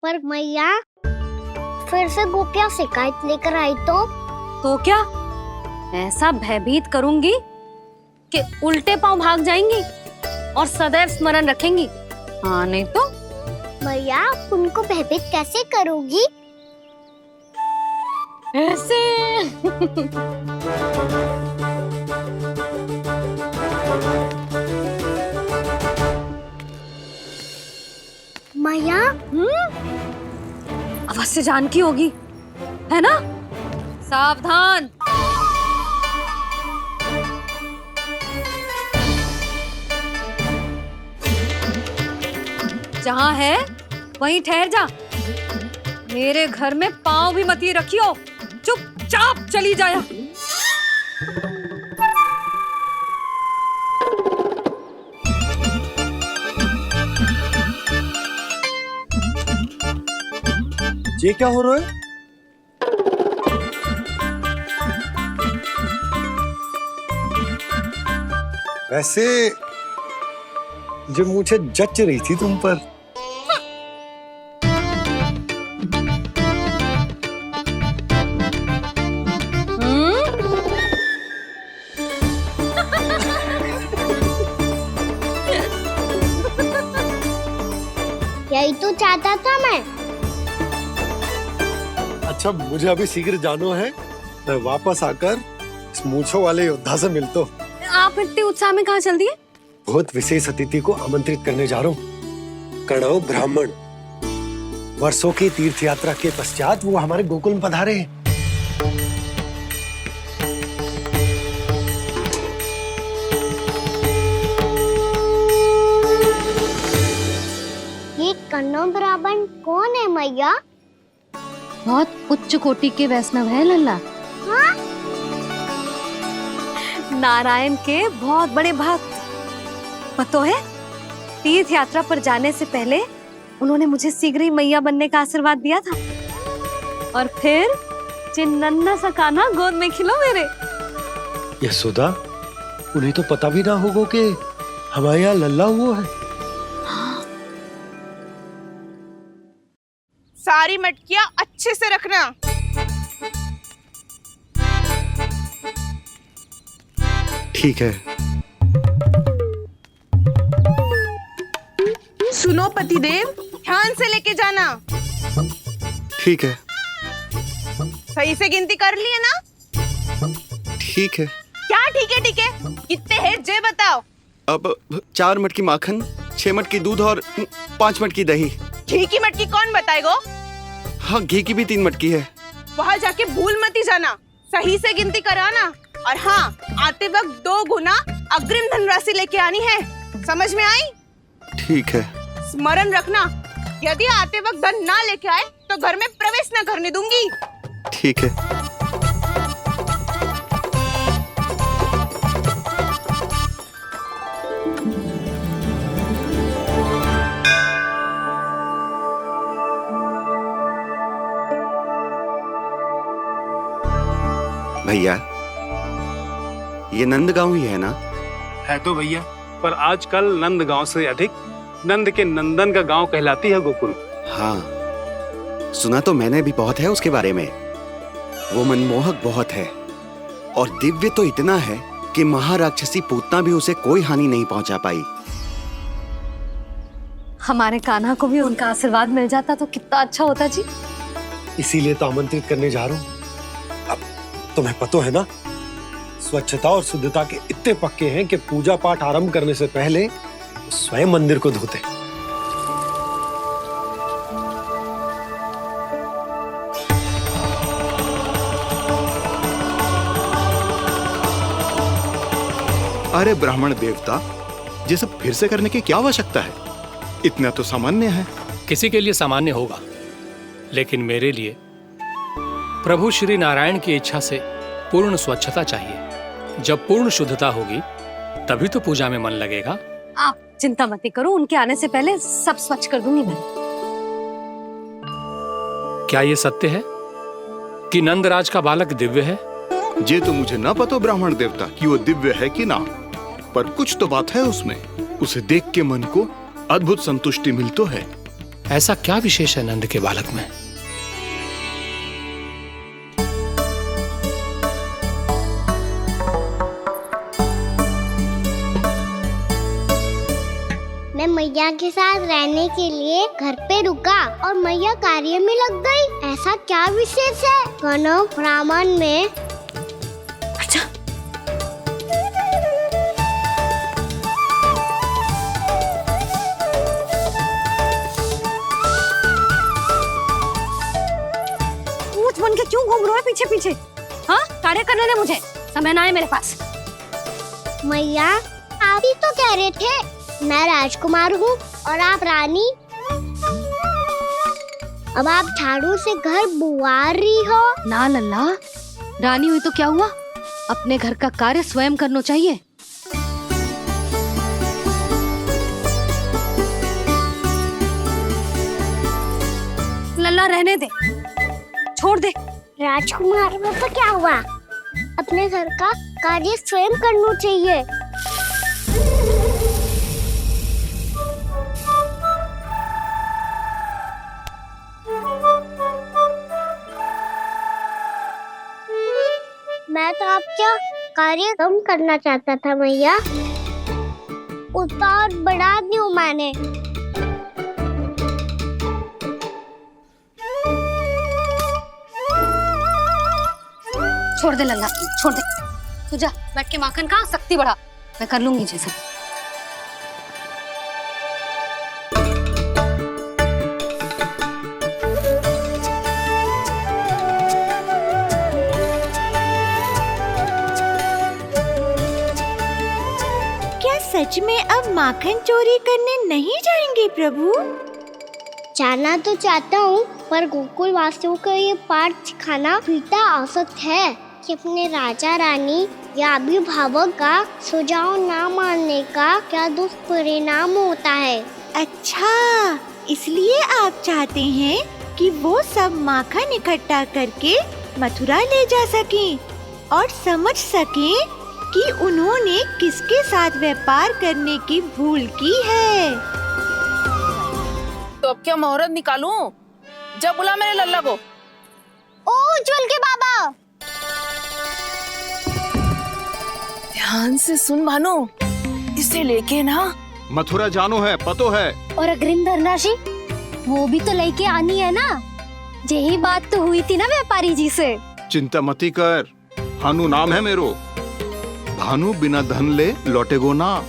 पर मैया, फिर से गोपियां शिकायत लेकर आई तो क्या? ऐसा भयभीत करूंगी कि उल्टे पांव भाग जाएंगी और सदैव स्मरण रखेंगी। हाँ नहीं तो? मैया, आप उनको भयभीत कैसे करोगी? ऐसे। मैया, अवश्य जानकी होगी, है ना? सावधान। जहाँ है वहीं ठहर जा। मेरे घर में पाँव भी मत रखियो, चुपचाप चली जाया। ये क्या हो रहा है? वैसे जो मुझे जच रही थी तुम पर। यही तो चाहता था मैं। अच्छा, मुझे अभी शीघ्र जाना है। मैं वापस आकर इस मूंछों वाले योद्धा से मिलता हूँ। आप इतने उत्साह में कहाँ चल दिए? बहुत विशेष अतिथि को आमंत्रित करने जा रहा हूँ। कणव ब्राह्मण। वर्षों की तीर्थ यात्रा के पश्चात वो हमारे गोकुल में पधारे हैं। ये कणव ब्राह्मण कौन है मैया? बहुत उच्च कोटि के वैष्णव है लल्ला। हाँ? नारायण के बहुत बड़े भक्त। पता है, तीर्थ यात्रा पर जाने से पहले उन्होंने मुझे शीघ्र ही मैया बनने का आशीर्वाद दिया था। और फिर चिन्नन्ना सा कान्हा गोद में खिलो मेरे। यशोदा, उन्हें तो पता भी ना होगा कि हमारे यहाँ लल्ला हुआ है। सारी मटकियां अच्छे से रखना। ठीक है। सुनो पतिदेव, ध्यान से लेके जाना। ठीक है। सही से गिनती कर लिए ना? ठीक है। क्या ठीक है ठीक है? कितने हैं जे बताओ। अब 4 मटकी माखन, 6 मटकी दूध और 5 मटकी दही। घी की मटकी कौन बताएगा? हाँ, घी की भी 3 मटकी है। वहाँ जाके भूल मती जाना, सही से गिनती कराना। और हाँ, आते वक्त 2 गुना अग्रिम धनराशि लेके आनी है। समझ में आई? ठीक है। स्मरण रखना, यदि आते वक्त धन ना लेके आए तो घर में प्रवेश न करने दूंगी। ठीक है। भैया, ये नंदगांव ही है ना? है तो भैया, पर आजकल नंदगांव से अधिक नंद के नंदन का गांव कहलाती है गोकुल। हाँ, सुना तो मैंने भी बहुत है उसके बारे में। वो मनमोहक बहुत है और दिव्य तो इतना है कि महाराक्षसी पूतना भी उसे कोई हानि नहीं पहुंचा पाई। हमारे कान्हा को भी उनका आशीर्वाद मिल जाता तो कितना अच्छा होता जी। इसीलिए तो आमंत्रित करने जा रहा हूँ। अब तुम्हें पता है ना, स्वच्छता और शुद्धता के इतने पक्के हैं कि पूजा पाठ आरंभ करने से पहले स्वयं मंदिर को धोते। अरे ब्राह्मण देवता, ये सब फिर से करने की क्या आवश्यकता है? इतना तो सामान्य है। किसी के लिए सामान्य होगा, लेकिन मेरे लिए प्रभु श्री नारायण की इच्छा से पूर्ण स्वच्छता चाहिए। जब पूर्ण शुद्धता होगी तभी तो पूजा में मन लगेगा। आप चिंता मत करो, उनके आने से पहले सब स्वच्छ कर दूंगी मैं। क्या ये सत्य है कि नंदराज का बालक दिव्य है? ये तो मुझे ना पता ब्राह्मण देवता कि वो दिव्य है कि ना, पर कुछ तो बात है उसमें। उसे देख के मन को अद्भुत संतुष्टि मिल तो है। ऐसा क्या विशेष है नंद के बालक में? मैं मैया के साथ रहने के लिए घर पे रुका और मैया कार्य में लग गई। ऐसा क्या विशेष है कनव ब्राह्मण में? अच्छा, ऊंट बन के क्यों घूम रहे हो पीछे पीछे? हाँ, कार्य करने दे मुझे, समय ना है मेरे पास। मैया, आप ही तो कह रहे थे मैं राजकुमार हूँ और आप रानी। अब आप झाड़ू से घर बुआर रही हो। ना लल्ला, रानी हुई तो क्या हुआ, अपने घर का कार्य स्वयं करना चाहिए। लल्ला रहने दे, छोड़ दे। राजकुमार में तो क्या हुआ, अपने घर का कार्य स्वयं करना चाहिए। मैं तो आपका कार्य कम करना चाहता था मैया, उत्पाद बढ़ा दूं मैंने। छोड़ दे लल्ला, छोड़ दे। तू जा बैठ के माखन खा, शक्ति बढ़ा, मैं कर लूंगी जैसे। सच में अब माखन चोरी करने नहीं जाएंगे प्रभु? जाना तो चाहता हूँ, पर गोकुल वासियों को ये पाठ सिखाना पिता आवश्यक है कि अपने राजा रानी या अभिभावक का सुझाव ना मानने का क्या दुष्परिणाम होता है। अच्छा, इसलिए आप चाहते हैं कि वो सब माखन इकट्ठा करके मथुरा ले जा सकें और समझ सकें कि उन्होंने किसके साथ व्यापार करने की भूल की है। तो अब क्या मुहूर्त निकालूं? जब बुला मेरे लल्ला को। ओ उज्जवल के बाबा, ध्यान से सुन भानु, इसे लेके ना मथुरा जानो है, पतो है। और अग्रिम धनराशि वो भी तो लेके आनी है ना। यही बात तो हुई थी ना व्यापारी जी से। चिंता मती कर, भानु नाम है मेरो। भानु बिना धन ले लौटेगो ना।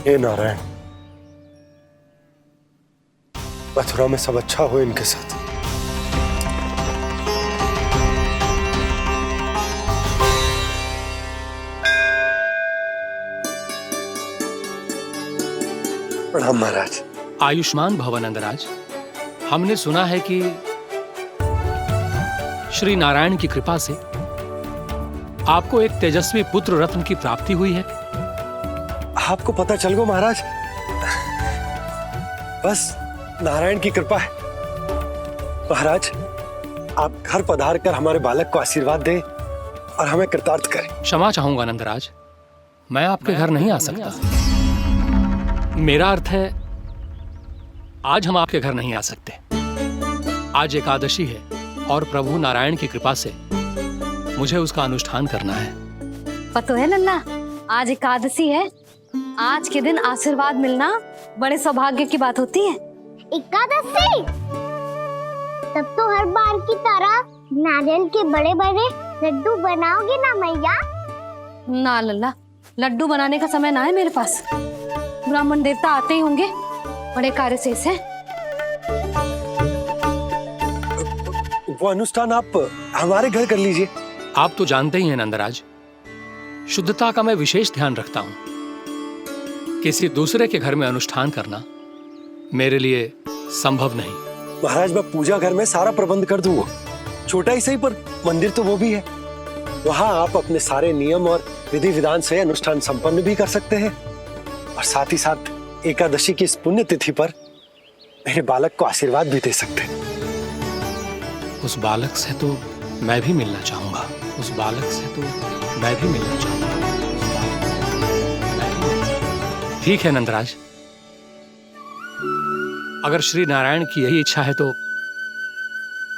हे नारायण, मथुरा में सब अच्छा हो इनके साथ। प्रणाम महाराज। आयुष्मान भव नंदराज। हमने सुना है कि श्री नारायण की कृपा से आपको एक तेजस्वी पुत्र रत्न की प्राप्ति हुई है। आपको पता चल गो महाराज, बस नारायण की कृपा है। महाराज, आप घर पधार कर हमारे बालक को आशीर्वाद दें और हमें कृतार्थ करें। क्षमा चाहूंगा नंदराज, मैं आपके घर नहीं आ सकता। मेरा अर्थ है, आज हम आपके घर नहीं आ सकते। आज एकादशी है और प्रभु नारायण की कृपा से मुझे उसका अनुष्ठान करना है। पतो है लल्ला, आज एकादशी है। आज के दिन आशीर्वाद मिलना बड़े सौभाग्य की बात होती है। एकादशी? तब तो हर बार की तरह नारियल के बड़े बड़े लड्डू बनाओगे ना मैया? ना लल्ला, लड्डू बनाने का समय ना है मेरे पास। ब्राह्मण देवता आते ही होंगे, बड़े कार्य शेष है। वो अनुष्ठान आप हमारे घर कर लीजिए। आप तो जानते ही हैं नंदराज, शुद्धता का मैं विशेष ध्यान रखता हूं। किसी दूसरे के घर में अनुष्ठान करना मेरे लिए संभव नहीं। महाराज, मैं पूजा घर में सारा प्रबंध कर दूंगा। छोटा ही सही, पर मंदिर तो वो भी है। वहां आप अपने सारे नियम और विधि विधान से अनुष्ठान संपन्न भी कर सकते हैं और साथ ही साथ एकादशी की इस पुण्य तिथि पर मेरे बालक को आशीर्वाद भी दे सकते हैं। उस बालक से तो मैं भी मिलना चाहूंगा। उस बालक से तो मैं भी मिलना चाहूंगा। ठीक है नंदराज, अगर श्री नारायण की यही इच्छा है तो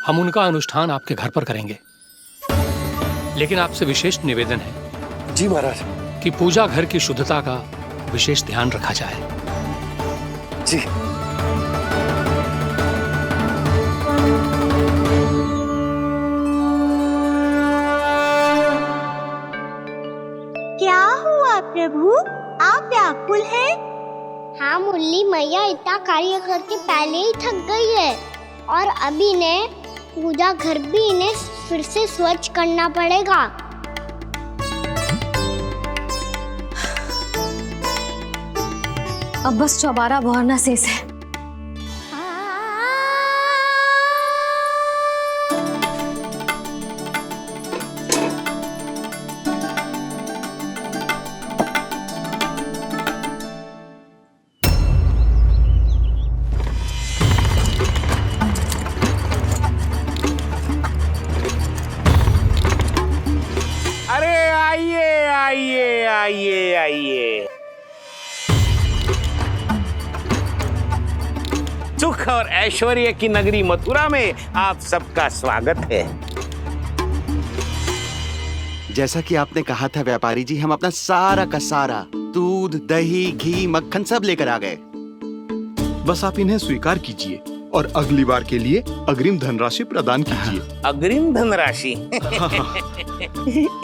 हम उनका अनुष्ठान आपके घर पर करेंगे। लेकिन आपसे विशेष निवेदन है। जी महाराज। कि पूजा घर की शुद्धता का विशेष ध्यान रखा जाए। जी। क्या हुआ प्रभु, आप व्याकुल हैं? हाँ मुरली मैया इतना कार्य करके पहले ही थक गई है और अभी ने पूजा घर भी इन्हें फिर से स्वच्छ करना पड़ेगा। अब बस चौबारा बहाना शेष है। अरे आइए आइए आइए आइए, सुख और ऐश्वर्य की नगरी मथुरा में आप सबका स्वागत है। जैसा कि आपने कहा था व्यापारी जी, हम अपना सारा का सारा दूध, दही, घी, मक्खन सब लेकर आ गए। बस आप इन्हें स्वीकार कीजिए और अगली बार के लिए अग्रिम धनराशि प्रदान कीजिए। अग्रिम धनराशि?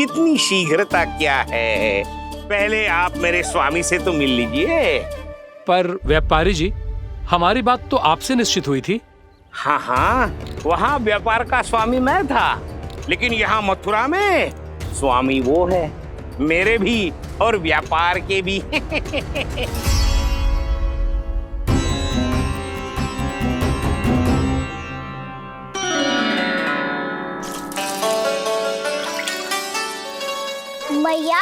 इतनी शीघ्रता क्या है? पहले आप मेरे स्वामी से तो मिल लीजिए। पर व्यापारी जी, हमारी बात तो आपसे निश्चित हुई थी। हाँ हाँ, वहाँ व्यापार का स्वामी मैं था, लेकिन यहाँ मथुरा में स्वामी वो है, मेरे भी और व्यापार के भी। मैया,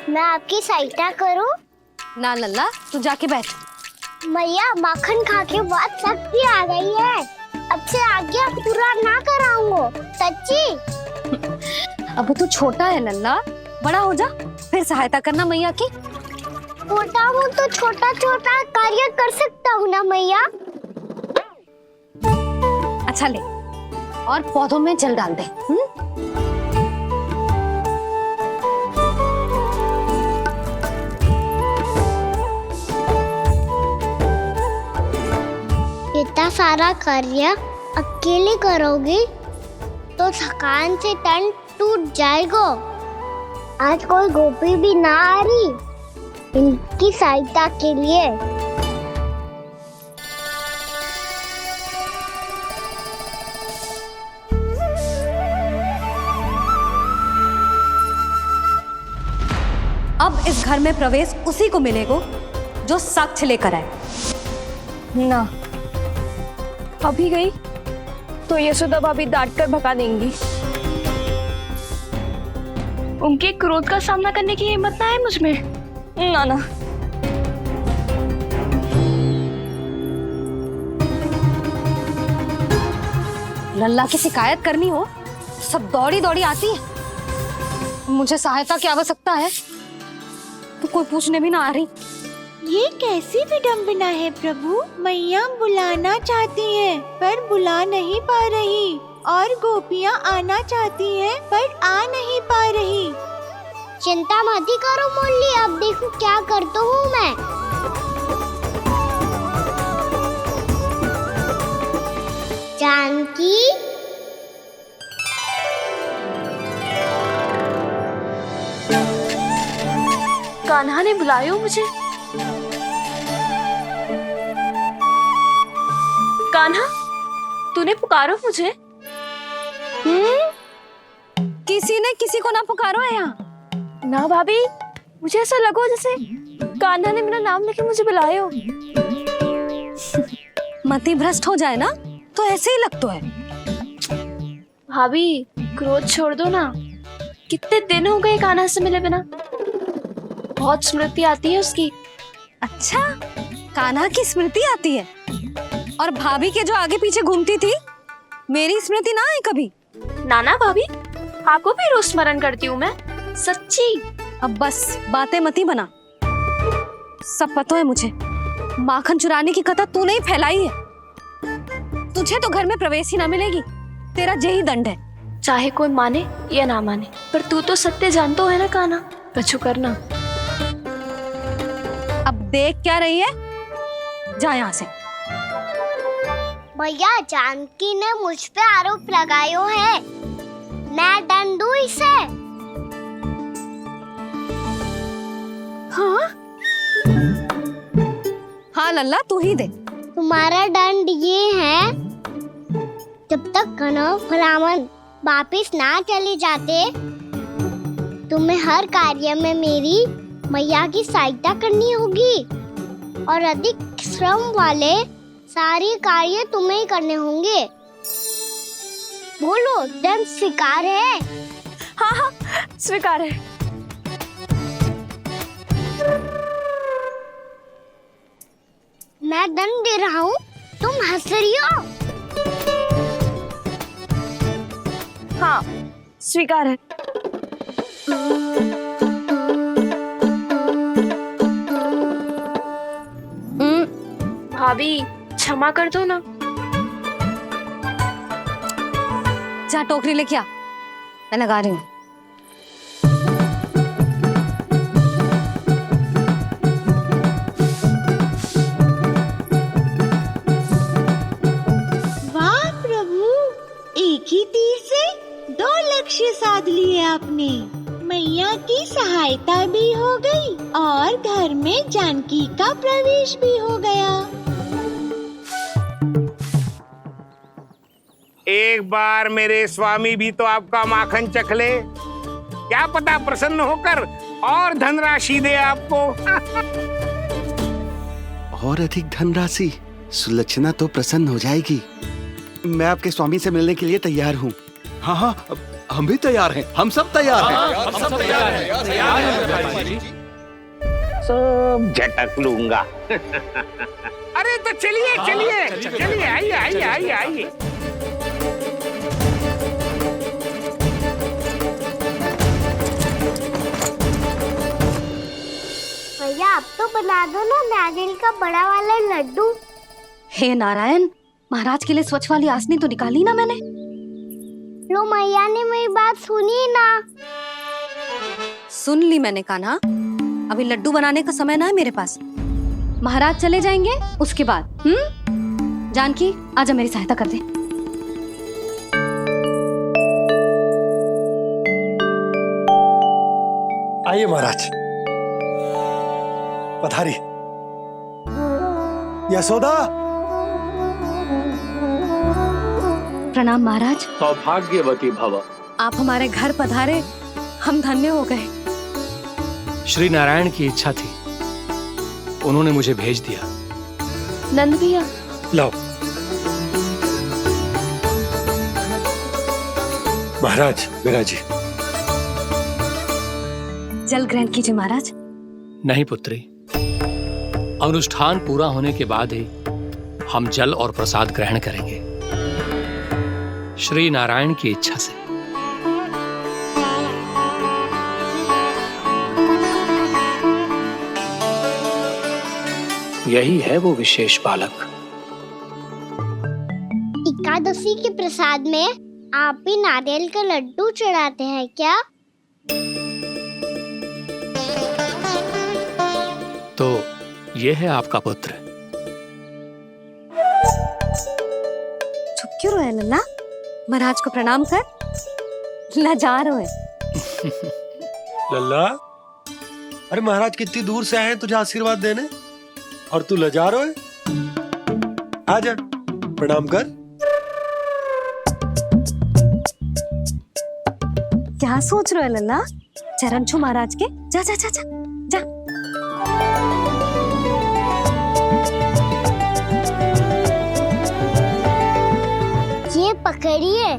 मैं आपकी सहायता करूं? ना लल्ला, तू जाके बैठ। मैया, माखन खा के बहुत शक्ति आ गई है। अब से आगे पूरा ना कराऊंगा, सच्ची। अब तू छोटा है लल्ला, बड़ा हो जा फिर सहायता करना मैया की। छोटा हूँ तो छोटा छोटा कार्य कर सकता हूँ ना मैया। अच्छा ले, और पौधों में जल डाल दे। इतना सारा कार्य अकेले करोगी तो थकान से तन टूट जाएगा। आज कोई गोपी भी ना आ रही इनकी सहायता के लिए। अब इस घर में प्रवेश उसी को मिलेगा जो साक्ष्य लेकर आए। ना, अभी गई तो यशोदा भाभी डांट कर भगा देंगी। उनके क्रोध का सामना करने की हिम्मत ना है मुझ में। ना ना, लल्ला की शिकायत करनी हो सब दौड़ी दौड़ी आती है। मुझे सहायता की आवश्यकता है तो कोई पूछने भी ना आ रही। ये कैसी विडंबना है प्रभु। मैया बुलाना चाहती हैं पर बुला नहीं पा रही, और गोपियाँ आना चाहती हैं पर आ नहीं पा रही। चिंता मत ही करो मुरली, अब देखो क्या करता हूँ मैं। जानकी, कान्हा ने बुलाया मुझे। कान्हा, तूने पुकारो मुझे। किसी ने किसी को ना पुकारो है यहाँ। ना भाभी, मुझे ऐसा लगो जैसे कान्हा ने मेरा नाम लेके मुझे बुलाया। मति भ्रष्ट हो जाए ना तो ऐसे ही लगता है। भाभी, क्रोध छोड़ दो ना। कितने दिन हो गए कान्हा से मिले बिना। बहुत स्मृति आती है उसकी। अच्छा, कान्हा की स्मृति आती है? और भाभी के जो आगे पीछे घूमती थी, मेरी स्मृति ना आई कभी? नाना भाभी, आपको भी रोज स्मरण करती हूँ मैं, सच्ची। अब बस बातें मत ही बना। सब पता है मुझे। माखन चुराने की कथा तूने ही फैलाई है। तुझे तो घर में प्रवेश ही ना मिलेगी। तेरा यही दंड है। चाहे कोई माने या ना माने, पर तू तो सत्य जानतो है ना कान्हा। कछु करना। अब देख क्या रही है, जा यहाँ से। भैया, जानकी ने मुझ पे आरोप लगायो है। मैं दंड दूं इसे? हाँ हाँ लल्ला, तू ही दे। तुम्हारा दंड ये है, जब तक कनव ब्राह्मण वापिस ना चले जाते, तुम्हें हर कार्य में मेरी मैया की सहायता करनी होगी, और अधिक श्रम वाले सारे कार्य तुम्हें ही करने होंगे। बोलो, दंड स्वीकार है? हाँ हाँ, स्वीकार है। मैं दंड दे रहा हूँ, तुम हंस रही हो? हाँ, स्वीकार है। भाभी, क्षमा कर दो ना। जा टोकरी लेके आ, मैं लगा रही हूँ। वाह प्रभु, एक ही तीर से 2 लक्ष्य साध लिए आपने। मैया की सहायता भी हो गई और घर में जानकी का प्रवेश भी हो गया। एक बार मेरे स्वामी भी तो आपका माखन चख ले, क्या पता प्रसन्न होकर और धनराशि दे आपको। और अधिक धनराशि? सुलक्षणा तो प्रसन्न हो जाएगी। मैं आपके स्वामी से मिलने के लिए तैयार हूँ। हाँ हाँ, हम भी तैयार हैं, हम सब तैयार हैं। हम सब तैयार हैं, तैयार हैं व्यापारी जी। सब झटक लूंगा। अरे तो चलिए चलिए चलिए, आइए आइए आइए आइए। भैया आप तो बना दो ना नारियल का बड़ा वाला लड्डू। हे नारायण, महाराज के लिए स्वच्छ वाली आसनी तो निकाली ना मैंने। लो मैया ने मेरी बात सुनी ना। सुन ली मैंने कान्हा, अभी लड्डू बनाने का समय ना है मेरे पास। महाराज चले जाएंगे उसके बाद। जानकी आजा मेरी सहायता कर दे। आइए महाराज, पधारी। यशोदा। प्रणाम महाराज। सौभाग्यवती भव। आप हमारे घर पधारे, हम धन्य हो गए। श्री नारायण की इच्छा थी, उन्होंने मुझे भेज दिया। नंद भैया लाओ। महाराज विराजी। जल ग्रहण कीजिए महाराज। नहीं पुत्री, अनुष्ठान पूरा होने के बाद ही हम जल और प्रसाद ग्रहण करेंगे, श्री नारायण की इच्छा से। यही है वो विशेष बालक। एकादशी के प्रसाद में आप भी नारियल का लड्डू चढ़ाते हैं क्या? तो ये है आपका पुत्र। चुप क्यों रोए लल्ला? महाराज को प्रणाम कर। लजा रोए। लल्ला, अरे महाराज कितनी दूर से आए हैं तुझे आशीर्वाद देने, और तू लजा रहा है? आजा प्रणाम कर। क्या सोच रहे हो लल्ला? चरण छू महाराज के। जा जा जा जा जा। ये पकड़िए।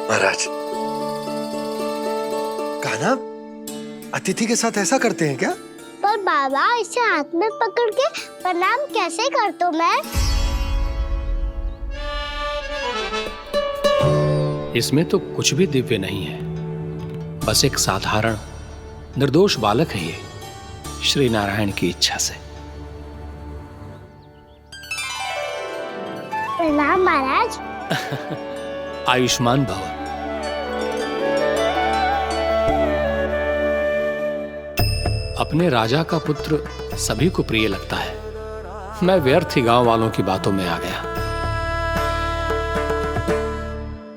महाराज, कान्हा अतिथि के साथ ऐसा करते हैं क्या? पर बाबा इसे हाथ में पकड़ के प्रणाम कैसे करता हूँ मैं? इसमें तो कुछ भी दिव्य नहीं है, बस एक साधारण निर्दोष बालक है ये, श्री नारायण की इच्छा से। प्रणाम महाराज। आयुष्मान भव। अपने राजा का पुत्र सभी को प्रिय लगता है। मैं व्यर्थ ही गांव वालों की बातों में आ गया।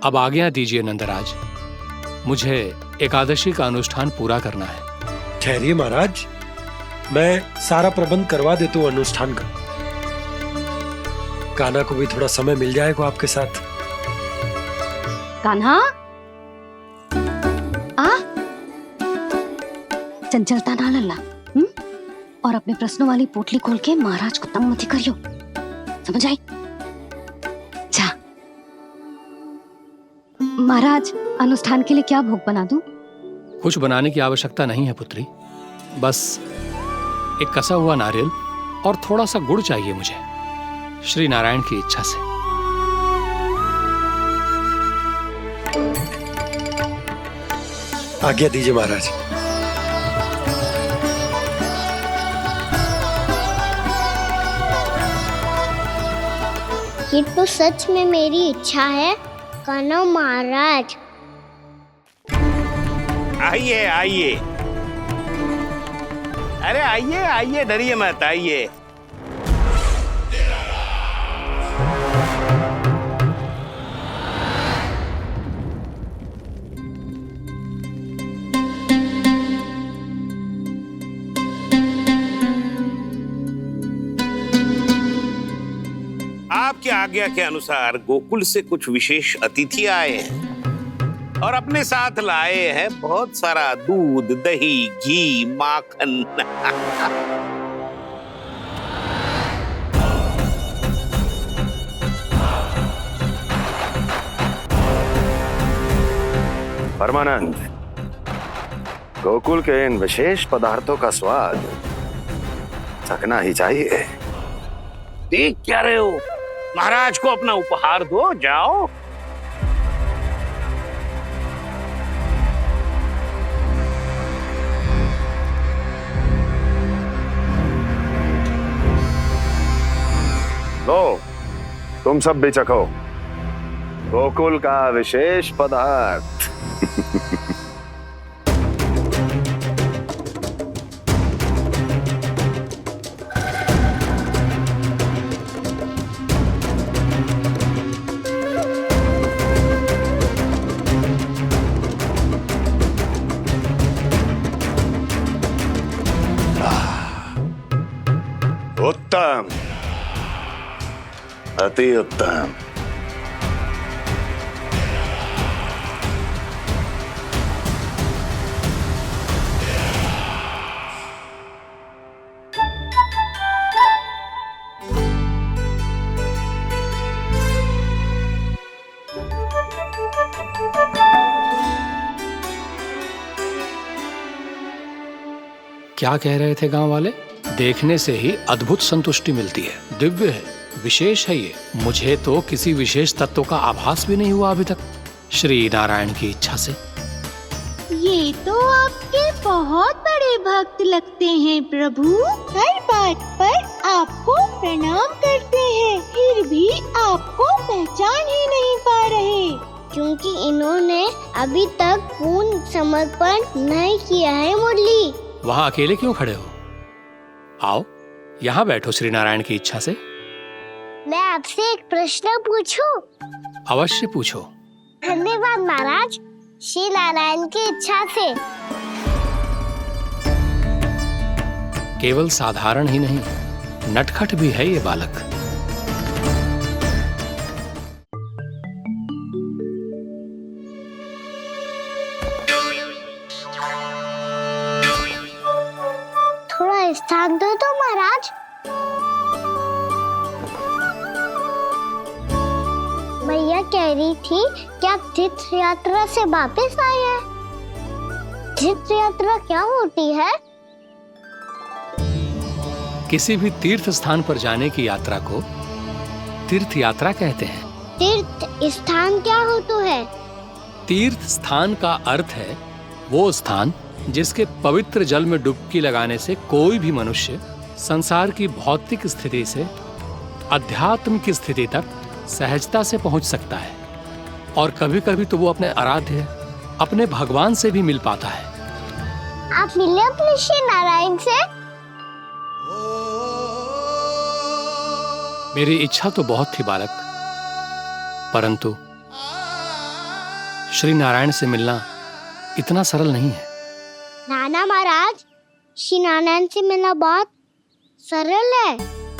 अब आज्ञा दीजिए नंदराज, मुझे एकादशी का अनुष्ठान पूरा करना है। ठहरिए महाराज, मैं सारा प्रबंध करवा देता हूँ अनुष्ठान का। कान्हा को भी थोड़ा समय मिल जाएगा आपके साथ। कान्हा, आ चंचलता ना लल्ला। और अपने प्रश्नों वाली पोटली खोल के महाराज को तंग मत करियो, समझ आई? जा महाराज, अनुष्ठान के लिए क्या भोग बना दूं? कुछ बनाने की आवश्यकता नहीं है पुत्री, बस एक कसा हुआ नारियल और थोड़ा सा गुड़ चाहिए मुझे, श्री नारायण की इच्छा से। आज्ञा दीजिए महाराज। ये तो सच में मेरी इच्छा है कान्हा महाराज। आइए आइए, अरे आइए आइए, डरिए मत, आइए। आपकी आज्ञा के अनुसार गोकुल से कुछ विशेष अतिथि आए हैं। और अपने साथ लाए हैं बहुत सारा दूध, दही, घी, माखन। परमानंद, गोकुल के इन विशेष पदार्थों का स्वाद चखना ही चाहिए। देख क्या रहे हो? महाराज को अपना उपहार दो, जाओ। लो, तुम सब भी चखो गोकुल का विशेष पदार्थ। उत्तम, अति उत्तम। क्या कह रहे थे गांव वाले? देखने से ही अद्भुत संतुष्टि मिलती है, दिव्य है, विशेष है ये। मुझे तो किसी विशेष तत्व का आभास भी नहीं हुआ अभी तक, श्री नारायण की इच्छा से। ये तो आपके बहुत बड़े भक्त लगते हैं प्रभु। हर बात पर आपको प्रणाम करते हैं, फिर भी आपको पहचान ही नहीं पा रहे। क्योंकि इन्होंने अभी तक पूर्ण समर्पण नहीं किया है मुरली। वहाँ अकेले क्यों खड़े हो? आओ यहाँ बैठो श्री नारायण की इच्छा से। मैं आपसे एक प्रश्न पूछूं? अवश्य पूछो। धन्यवाद महाराज, श्री नारायण की इच्छा से। केवल साधारण ही नहीं, नटखट भी है ये बालक। थोड़ा स्थान दो तो महाराज। मैया कह रही थी कि आप तीर्थ यात्रा से वापस आए हैं। तीर्थ यात्रा क्या होती है? किसी भी तीर्थ स्थान पर जाने की यात्रा को तीर्थ यात्रा कहते हैं। तीर्थ स्थान क्या होता है? तीर्थ स्थान का अर्थ है वो स्थान जिसके पवित्र जल में डुबकी लगाने से कोई भी मनुष्य संसार की भौतिक स्थिति से अध्यात्म की स्थिति तक सहजता से पहुंच सकता है, और कभी कभी तो वो अपने आराध्य, अपने भगवान से भी मिल पाता है। आप मिले अपने श्री नारायण से? मेरी इच्छा तो बहुत थी बालक, परंतु श्री नारायण से मिलना इतना सरल नहीं है। नाना महाराज, श्री नारायण से मिलना बहुत सरल है।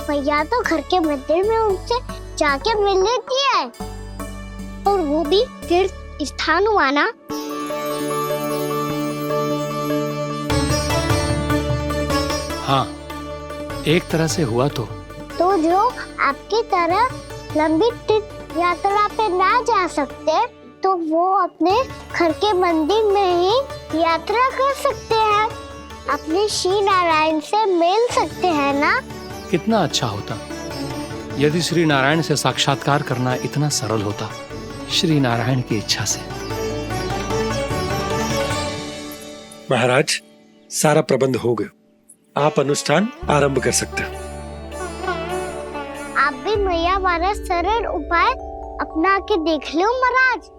भैया तो घर के मंदिर में उनसे जाके मिल लेती है, और वो भी तीर्थ स्थान हुआ ना। हाँ, एक तरह से हुआ तो जो आपकी तरह लंबी तीर्थ यात्रा पे ना जा सकते, तो वो अपने घर के मंदिर में ही यात्रा कर सकते हैं, अपने श्री नारायण से मिल सकते हैं ना। कितना अच्छा होता यदि श्री नारायण से साक्षात्कार करना इतना सरल होता, श्री नारायण की इच्छा से। महाराज, सारा प्रबंध हो गया, आप अनुष्ठान आरंभ कर सकते हैं। आप भी मैया वाला सरल उपाय अपना के देख लो महाराज।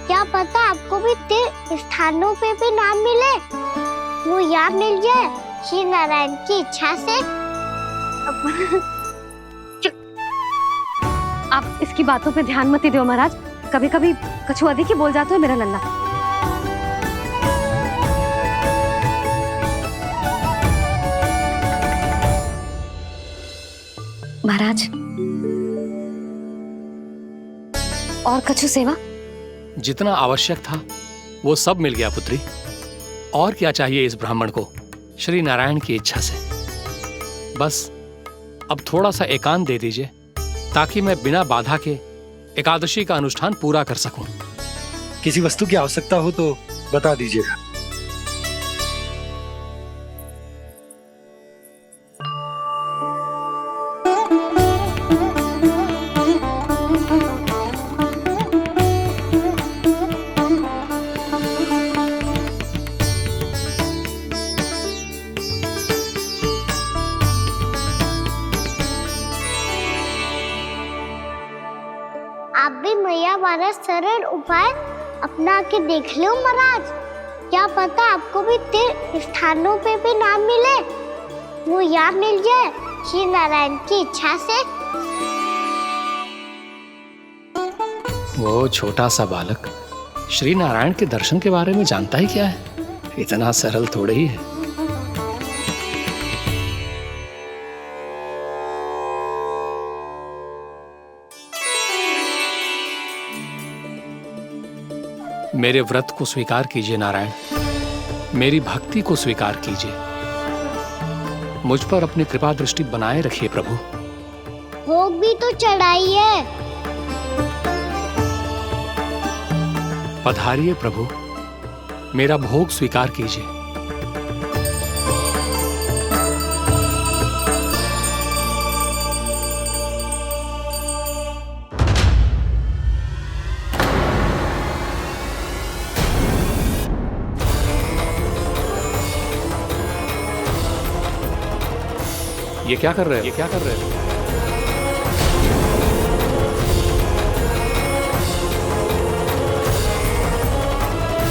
क्या पता आपको भी तीर्थ स्थानों पे भी नाम मिले, वो यहाँ मिल जाए श्री नारायण की इच्छा से। आप इसकी बातों पे ध्यान मत दो महाराज, कभी कभी कछु अधिक ही बोल जाते हो मेरा लल्ला। महाराज, और कछु सेवा? जितना आवश्यक था वो सब मिल गया पुत्री। और क्या चाहिए इस ब्राह्मण को श्री नारायण की इच्छा से। बस अब थोड़ा सा एकांत दे दीजिए ताकि मैं बिना बाधा के एकादशी का अनुष्ठान पूरा कर सकूं। किसी वस्तु की आवश्यकता हो तो बता दीजिएगा। आप भी मैया वाला सरल उपाय अपना के देख लो महाराज। क्या पता आपको भी तीर्थ स्थानों पे भी नाम मिले, वो यहाँ मिल जाए श्री नारायण की इच्छा से। वो छोटा सा बालक श्री नारायण के दर्शन के बारे में जानता ही क्या है, इतना सरल थोड़े ही है। मेरे व्रत को स्वीकार कीजिए नारायण, मेरी भक्ति को स्वीकार कीजिए। मुझ पर अपनी कृपा दृष्टि बनाए रखिए प्रभु। भोग भी तो चढ़ाइए। पधारिए प्रभु, मेरा भोग स्वीकार कीजिए। ये क्या कर रहे हो?